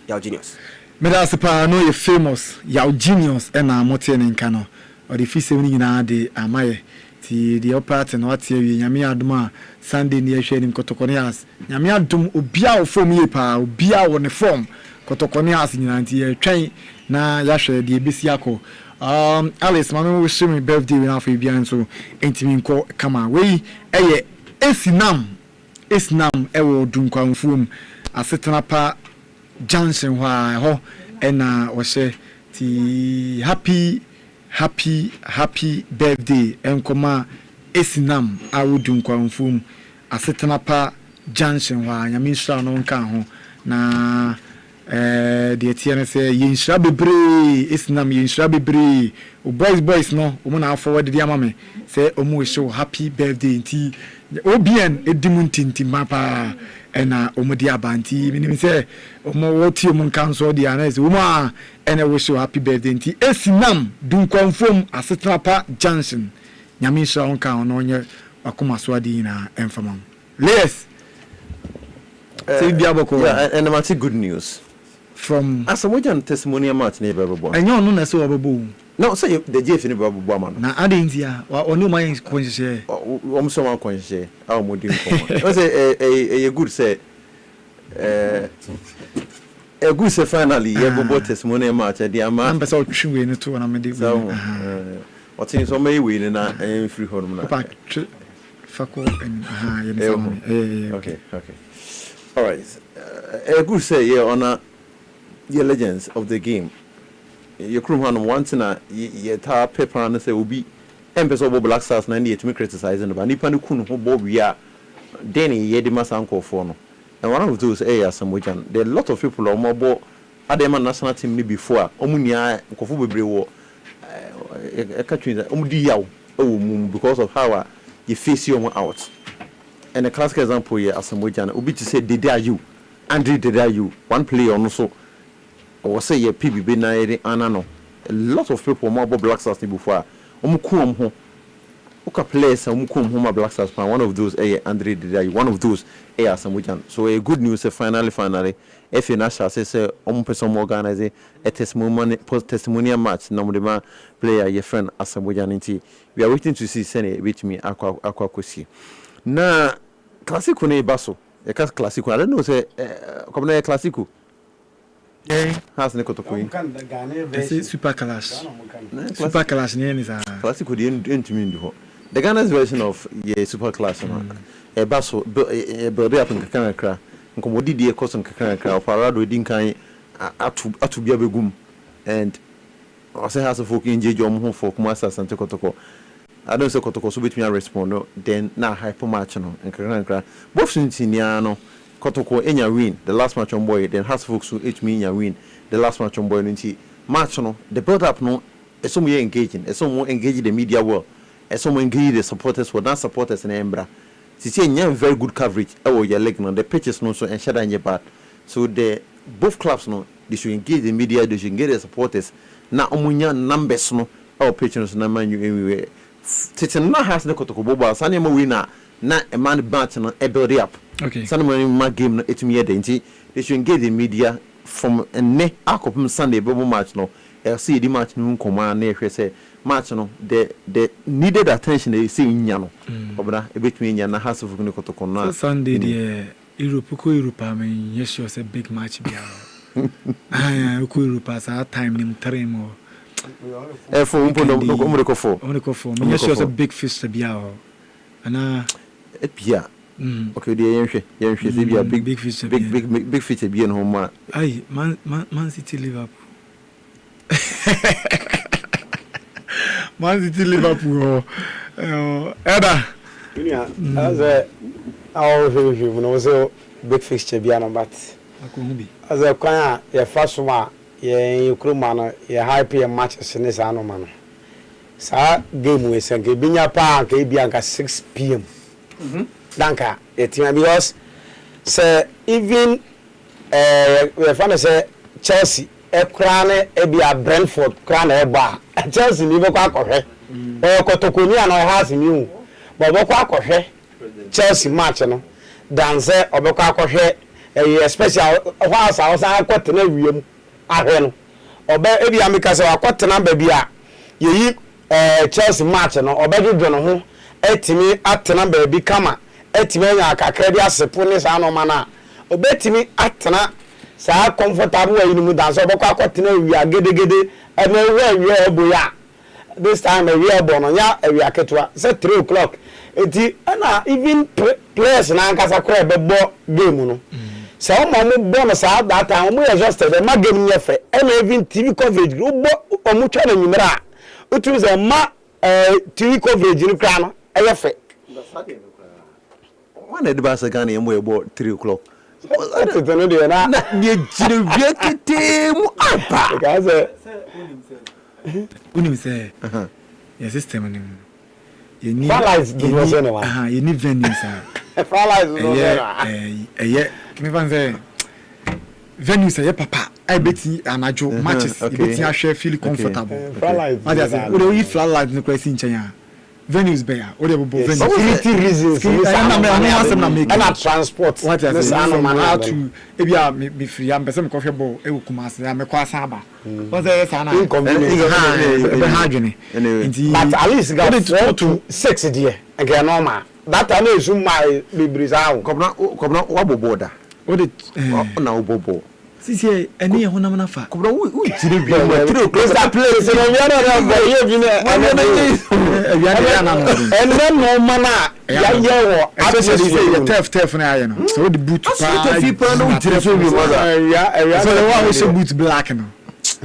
ya genius me da sepa no you famous ya genius and na motie ne nka no or the fise ni nyina de amaye ti the operator no atie wi nyame adom a Sunday ni ehwe ni kotokonias nyame adom obia wo fom ye pa obia wo ne form kotokonias nyina nti twen na ya hwe de ebesi akọ Alice mama we wish me birthday we have bia so entimi nko kama we eye esinam ewo dunkwanfuom asetena pa Johnson wa ho ena wo hye ti happy birthday enkoma esinam awudunkwanfuom asetena pa Johnson wa nyamisha no nka ho na the tiene say yin bebre isnam yin bebre boys no na forward the amame say omo show happy birthday nti obien edimuntinti mapa ena omo di abanti minim say omo woti omo council di ana say omo ena we show happy birthday nti esinam dun confirm asetrapa Johnson nyame sha on kan no nye akoma so adi na enfamam yes say biaboko yeah and I'm good news from Asamoah testimonial match na bebo enyo no na so bebo no say the JF ni bebo man na adentia oni man konhye o so man konhye a o modi nko o say a good say a good say finally ye bebo testimonial match e dia ma am so twiwe ni to na me de o tin so may we na free home na pa fako and okay all right a good say yeah on the legends of the game. Your crew man once na ye ta paper and say obi empesa obo Black Stars 98 me criticizing but nipa ne kunu ho bo wia then ye de masanko for no. And one of those Asamoah, there are a lot of people on mobile Adema national team ni before omunia nkofo bebre wo e ka twin omudi yaw because of how you face you out. And a classic example here Asamoah obi to say did you Andre did you one player on so or say your PBB na anano a lot of people mobile Black Stars before omukum ho uka players omukum ho Black Stars one of those Andre did you one of those Asamoah. So a good news finally if you national say person organize a testimonial match no player your friend Asamoah nti we are waiting to see send with me akwa kosi na classico ne baso e ka classico I don't know say come na classico has ne kotoko yi super class ne ni sa classico de entumi ndo the Ghana's version of super class e baso e build up nkan kra nkomodi de ekoso nkan kra parado di nkan atu bia begum and I say has a folk in jom ho for kuma asante kotoko I don't say kotoko so between respond no then na hyper match no nkan both sintinia no kotoko enya win the last match on boy then has folks who enya win the last match on boy nti match no the build up no so more engaging so more engage the media world so more engage the supporters for that supporters in Embra see very good coverage your leg no the pitches no so and shada nye bad so the both clubs no they should engage the media they should engage the supporters na omunya numbers no our pitches na man you anywhere tete na has the kotoko boba sane ma we na a man match no e build up okay sane ma game no etimi ye denti they should engage the media from ne akopum Sunday bobo match no see the match no nkoma na ehwe say match no the needed attention they see nya no obra e betimi nya na has of ne kotoko no Sunday the Europe I mean yes you say big match bia ko Europe as time nim three more for umreko yes you say big fish bia ana bia okay the yenhwe say bia big fish bia no ma ai man City Liverpool Man City Liverpool Eda as a our review no so big fixture bia no but as a kwanya your first one ye kruma no ye hype your matches ne sa no man sa game we say ke binya pa ke bia nka 6 p.m. danka etima because say even we find say Chelsea e krane e bia Brentford krane e ba Chelsea ni beko akohwe o kotokoni ana has ni but beko akohwe Chelsea match no dance obeko akohwe especially whilst I was akotena wiem ahwe no obe e bia meka se akotena ba bia yeyi Chelsea match no obedo no ho etimi atena ba bi kama etimi anya akakra bi asepo ne sa no mana obetimi atena sa comfortable way ni mu dance obeko akotena wi agedegede e me we eboya this time we ebo no nya wi aketwa say 3 o'clock eti na even players na ankasa kra bebo game no so mo bo sa that time mo exhausted ma game nyefe and even TV coverage go omu twa na nyimra utu ze ma TV coverage ni kra no eyefe one the bas Ghana mo ebo 3 o'clock no de na ne jire kete mu apa because unim say your system nim you need you need venues me fan say venues say papa I beti anajo matches beti a share feel comfortable what they say we flat light no question chen venues be ya we bobo venues security reasons and transport what they say how to ebia me free am person ko hwe ball e Kumasi am ko asaba what they say na be hardwene but at least got 4 to 6 there again normal that time is my bibrisa kobna waboboda o de na obobo sisi eni ehonam na fa kobna wo jire bi ma tiro that place no we no go ye bi na and then no mana ya ye wo especially say tough na ya no so the boot pa fi pa no jire so bi ma so the one who boot black no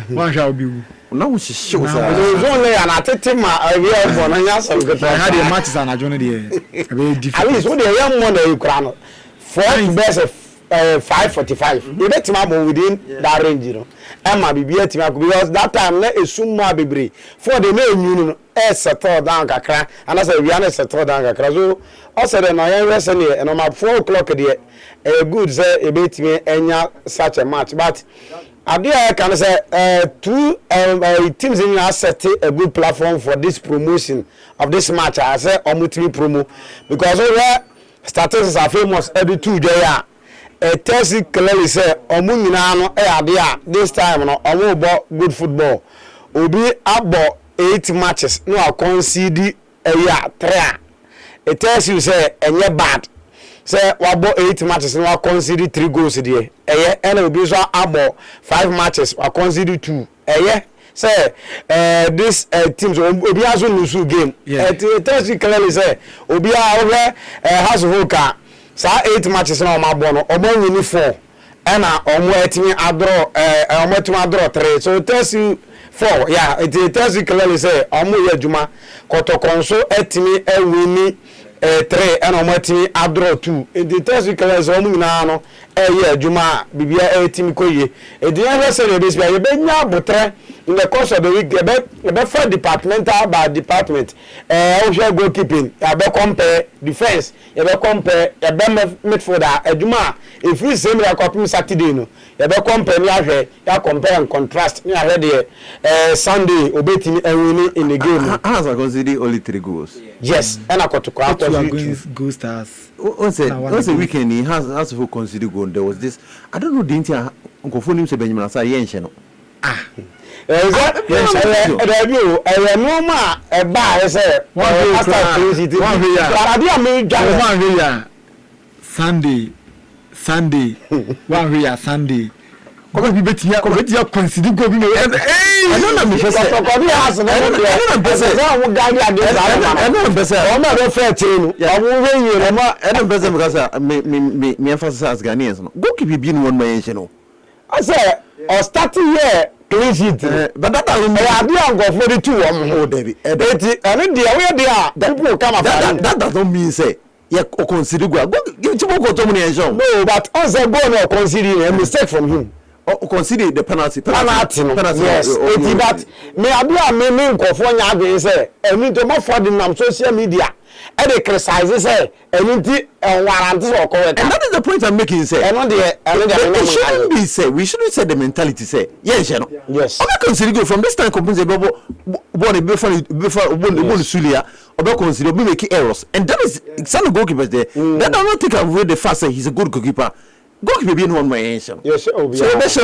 one shall be na wo show sa only an atetima we for na nya some good I had the matches and I joined the very difficult at least what the young one you kra no for best 545 you bet ma within that range you know Emma bibia tima because that time na esuma bebre for the na enyu no settle down kakra and as we are settle down kakra so also the no yen resen here and on 4 o'clock there good say e betimi enya such a match but I can say two teams in our set a good platform for this promotion of this match. I say omutimi promo because over statistics are famous every 2 days. Tells you clearly say omu nyina no ade this time no omu bo good football. Obi abo 8 matches no a concede a year 3. It tells you say enye bad. Say wabo 8 matches no a concede 3 goals there. And obi so abo 5 matches a concede 2. Say this teams obi has lose game. It tells you clearly say obi over has voka. So 8 matches na ma bono omo win 4 and omo etimi adro 3 so it tells you 4 yeah it tells you clearly say omo ye adwuma kotokonso etimi win 3 and omo etimi adro 2 it tells you clearly say omo nyina no ye adwuma bibia etimi koye e dey ever say dey be ye be nya botre in the course of the week be for departmental by department we goalkeeping ya be compare defense ya be compare ya be midfielder adwuma if we same like up Saturday no ya be compare ni ahwe ya compare and contrast ni ahwe de Sunday obetimi win in the game has I consider only 3 goals yes and akotoko go stars on say weekend he has to consider goal there was this I don't know the entire uncle phone him say Benjamin say yenche no Sunday one way Sunday come be betia consider go be I don't know me person ko be has no me emphasize Ghanaians no go keep being one man no I say or starting here clean sheet but that I go for the 2 hold David and the people come that doesn't mean say yeah consider go give Chiboko to money no but as a goal no consider a mistake from him consider the penalty yes that me abia me nkofo nya adwen say emi to ma for the social media and they criticize say anything warranty or correct and that is the point I'm making say we shouldn't say the mentality say yes you know yes I consider go from this time compose before Sulia or consider be making errors and that is some goalkeepers there that do not take away the fact that he's a good goalkeeper goalkeeper be one way so ebesha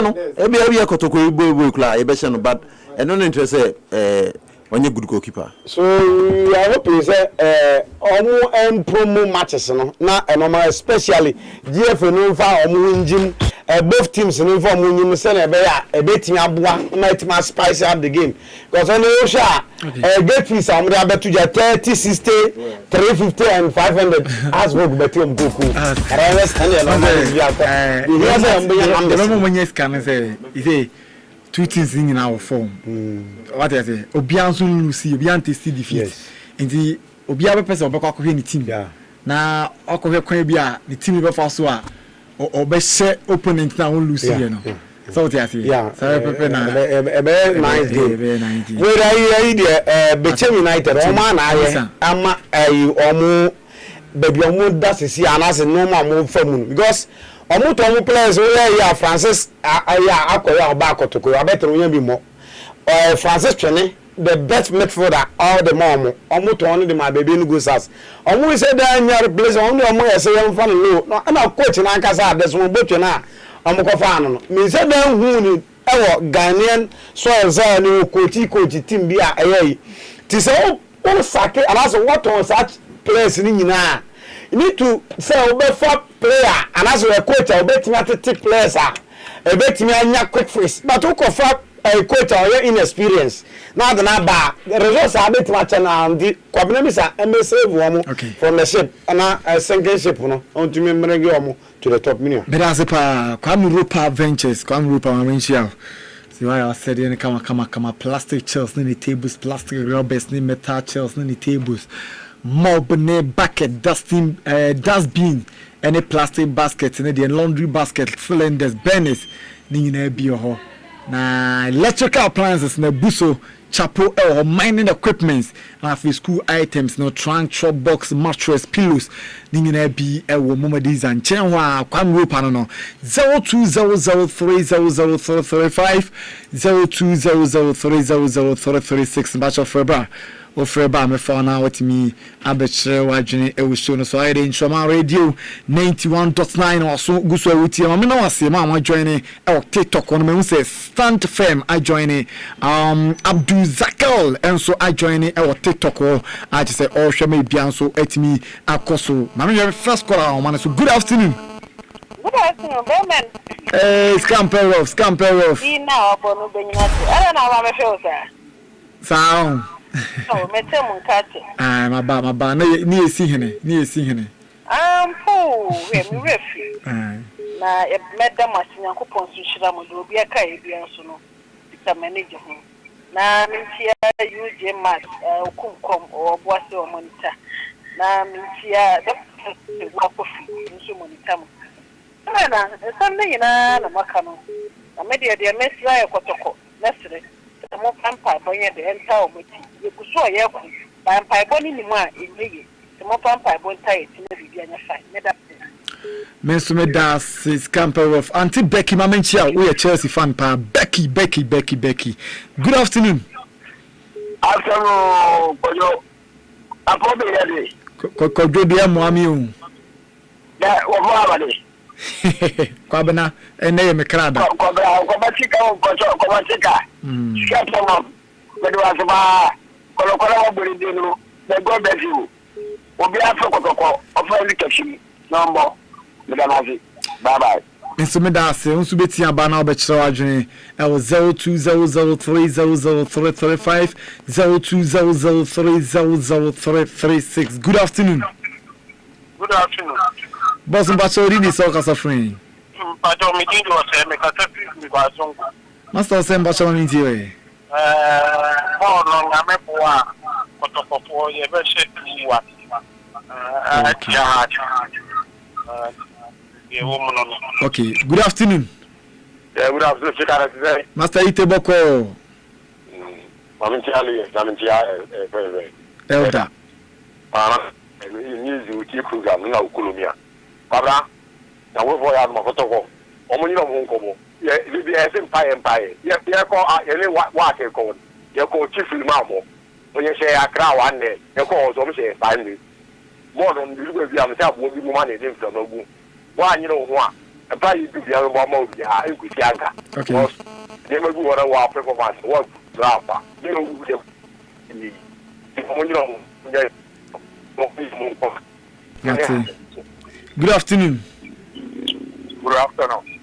e kotoko ibo kla ebesha no but and no interest when you good goalkeeper so I hope you say omo promo matches no na normal especially GF no fa omo njim both teams no fa omo njim say na be ya ebetimi aboa na etima spice up the game because on the sha get fees am dey betu 30 60 350 and 500 as work betu am boku rest and no man is say 2 things in our form what I say obianso lucy obiante see defeat enti obia be person obekwa ko hwe ni team na okohwe kwan bia ni team be fa so a or best opponent now lose you know. So yeah, nice game. Where I between United, Oman, I'm a baby omo that is here and as a normal move from because omo players where ya Francis akoya back to go better we be more Francis Chene the best midfielder all the more omo to only my baby no go sas omo say that nya replace omo say am fan no na coach na kasa this one both na omo ko fan no me say dan hu ni ewo Ghanaian so za ni coach team bi a eyi ti say o sake alas what on such players ni nyina you need to say obefa player and as a coach obetimi atete players obetimi anya quick fix but o kofa a coach or inexperience now the ba results are betimi chana and the kwabinamisa MSA wo from the ship and sinking ship no ontumi mrege omo to the top million Bedasepa Kwamrupa Ventures Kwamrupa Mamenchia. See why I said any kama plastic chairs ni tables, plastic rubbers ni metal chairs ni tables, mob ne bucket, dustbin, any plastic basket ni the laundry basket, cylinders, burners ni na bi ho. Na electrical appliances na buso chapo or mining equipments and for school items no trunk truck box mattress pillows ningi na bi ewo momadies and chenwa kwamrupa no 0200300335 0200300336 batch of febra ofreba me fa na watimi abechre wadwene ewuso no so ayde Nchoma radio 91.9 also guso awuti ma me na wase ma join e TikTok on me say stand firm I join Abdul Zakal and so I join e TikTok I just say oh hwe me bia so atimi akoso ma me first call on man so good afternoon. Good afternoon, Bowman. Scamper off. Now, Bono Benyato. I don't know how I feel, sir. Sound. Oh, Metem Catch. My ba, near see him. Oh, we're refuge. Now, a madam must not coupon to Shram will be a Caribbean soon. It's a manager. Now, Mintia, you, Jim Matt, Kumcom or Boise or Monitor. Now, Mintia, the walk of you, Monitor. Sunday na makano. Na media de mesra ya kotoko. Mesre. The more pampa bonya de enta omoti. Ye kuso ye ku. Pampa boni ni mu a enye. The more pampa bon tie ti na bibia nya fine. Meda. Mensume das is camper of Auntie Becky Mamenchia. We are Chelsea fan pa. Becky. Good afternoon. Afternoon, Kojo. Apobe yade. Kojo dia moami o. Da wo fa ba Kwabena ene me krada kwabatika skapoma bedo asba kolo bori dinu be go befu obi afa kokoko ofa ni kashim nombo medanazi bye bye Nsome dase unsu beti aba na obekire wadwene e 0200300335 0200300336. Good afternoon. Good afternoon. Boss Mbachori ni soka safrin. Pato mi dindo se me kasapi mi bazongo. Master se Mbachori ni tiwe. Mo no ngame poa kotokofo ye be she tiwa. Okay, good afternoon. Yeah, good afternoon. Fikara today. Master Iteboko. Mamintiali, Elda. News with your program na Ukulumia. Pabra, na wo for ya mo fotoko. Omo ni no mo nkomo. Ye bi e empire. Ye ko ele wa ke ko. Ye ko chief mamo. Onye she akra wa ne. Ye ko ozo mo she fine. Mo no ndi gbe bi am se abo bi mo ma ne dem from ogu. Wa anyi no ho a. E ba yi bi ya mo ma obi a enkuti anka. Okay. Ye mo bi wora wa performance. Wa drapa. Ye no gu de. Ni. Omo ni no ye Good afternoon. Good afternoon.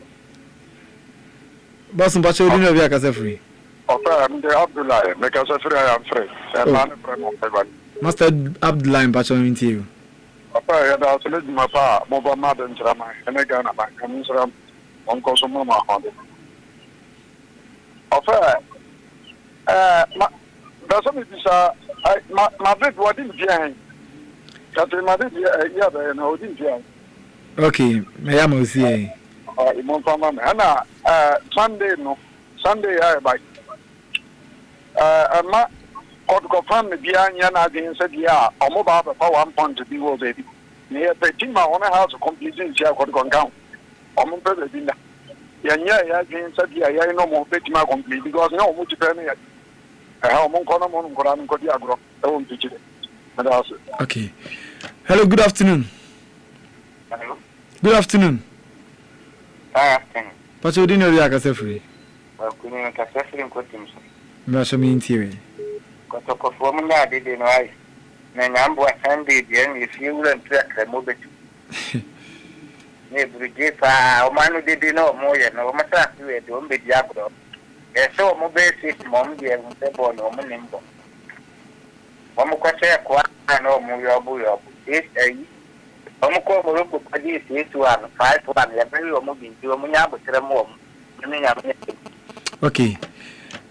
Boss Mbachori ni obi akase free. Okay, I'm the Abdullah. Make us free, I am free. Master Abdullah Mbachori ni you. Okay, ya da sele di mapa mo ba ma den drama. Ene ga na ba kan sura on ko so mo ma hondo. Okay. Da so mi bisa Madrid wadin bien. Madrid ya ba na wadin bien. Okay, me am osie. Imon Fama me. Ana Sunday no. Sunday by ama ko fan me bia nya na adin se dia omo ba ba 1 point to be wo baby. Me e team ma wona house completion sia ko kan. Omo pe be na. Ya nya ya adin se dia ya no mo pe team complete because no mo ti pe me ya. Omo ko na mo ko ran ko dia agro. E won ti chire. Okay. Hello, good afternoon. Hello. Good afternoon. Afternoon. But you didn't know you are free. Well, couldn't make a suffering cotton. Masha mean theory. Got a performance I did in I. Number Sunday, the end if you will track the mobile. Neighbor gave a man who did no more than no matter you don't be Jacob. There's so mobile system on the born or nimble. One more question, no more this a Omuko Morocco Padis is 1 5 1 level moving to Munya, but more. Okay.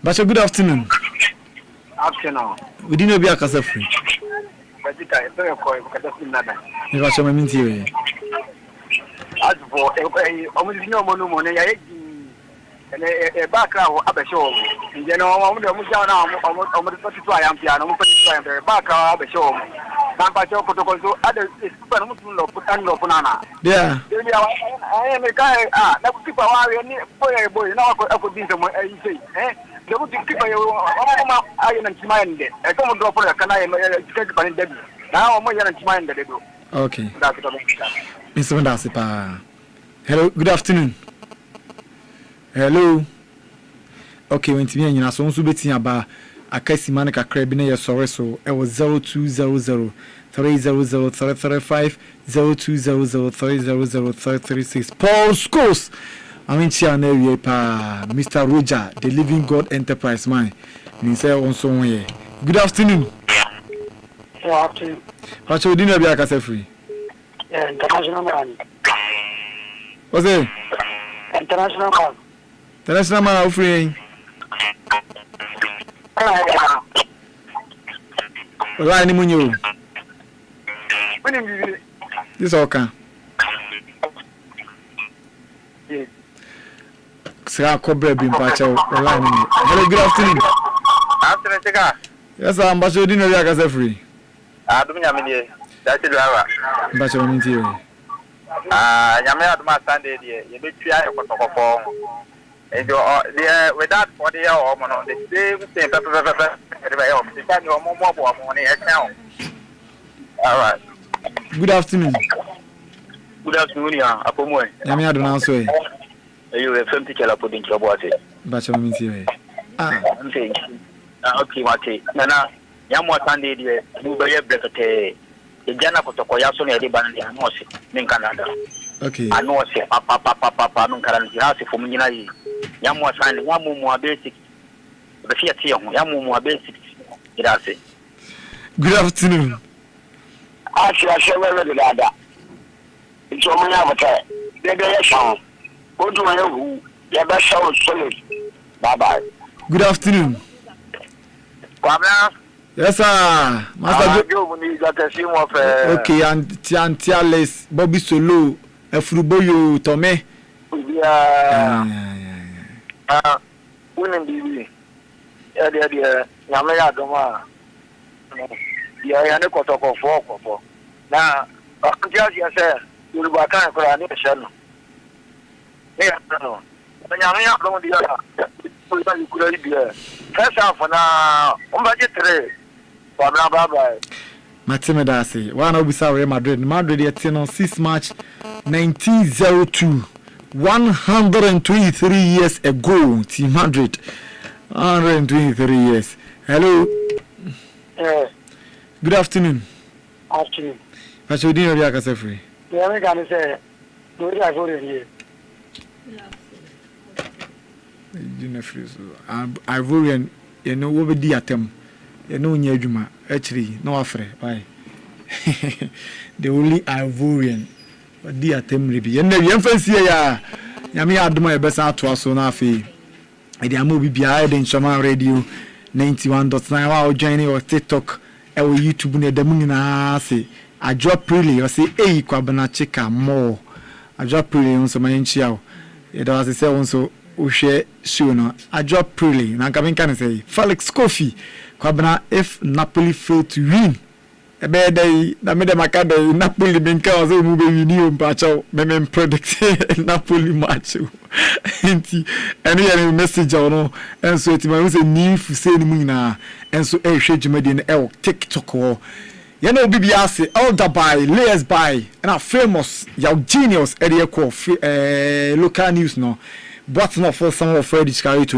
Basha, good afternoon. Afternoon. We didn't know be a casa free. But I don't call it. You are showing me theory. As for almost no money, and a background of a show. In general, I'm going to go I am piano, background of a show. Nampacho protocol other is super put banana. Yeah. I am a guy, that would keep a boy, now I could be some say, eh? They would keep I am mind. I don't go for a canine, now I'm more mind that they do. Okay. Mr. Mandasipa. Hello, good afternoon. Hello. Okay, when to me and so also betting about a case manica crab in your sorry so it was 0200 300 335 0200 300 336 Paul Schools. I'm in Chiana pa Mr. Roger, the Living God Enterprise man. And he said on so here. Good afternoon. Good afternoon. What's your dinner be a case free? International man. What's it? International man. International man offering. Wala ni munyo. This all can. Sir, Cobra being patched. Hello, good afternoon. Afternoon, Tika. Yes, I'm Basho Dino Yakas free. I don't mean that's the driver. Basho Minty. Yamia to my Sunday, you be try to perform. And you without 40 hours on the same pepper. The time you are more money account. All right. Good afternoon. Good afternoon, Apomoy. Yamia don't answer. You have 50 kilo pudding to about it. Basho Minty. I'm saying, okay, Mate. Nana, Yamu Sunday, you be a break. The Jana Kotokoyaso, everybody, I know in Canada. Okay. I know, Papa, Nuncaran, for me. Yamu Sunday, one more basic. The Fiat, Yamu more basic. Good afternoon. I shall wear the ladder. It's all my avatar. They're song. Go to my own. Your best show is solid. Bye bye. Good afternoon. Yes, sir. Master Joe, when you got a sim of okay, and Tiales, Bobby Solo, a Fruboyo, Tome. Winning BB. Yeah, Yamaya Doma. Yeah, I know what of 4. Now, just yourself, you'll be a kind of coronation. Yeah, no. When Yamaya don't be you could be a first half for now. Budget 3. Bye. Matimedasi, one of Real Madrid. Madrid at 6 March 1902. 123 years ago, Team Madrid. 123 years. Hello. Good afternoon. Afternoon. What's your dinner, Yaka free? The American say, no, I voted here. Ivorian, you know, over the atom. You know, Nyajuma, actually, no afraid. Why? The only Ivorian, but the atom maybe. And the young fancy, Yami had my best out to us on our fee. And the movie behind in Shama Radio 91.9. Wow, joining or TikTok, or YouTube, near the moon. I say, I drop really, I say, hey, Kwabana Cheka more. adwa preally nso ma yenchia o e da wase se nso o hwe show no adwa preally na nka menka ne say Felix Kofi kwabena if Napoli fail to win ebe dey na me de makada Napoli menka o say mu be win o mpa chaw me predict Napoli match enti ene ya message no enso etima we say ni fu say ni mu nyina enso e hwe djumade ne e TikTok o you know BBS elder by layers by and a famous your genius area call local news no but not for some of Freddy Scarry to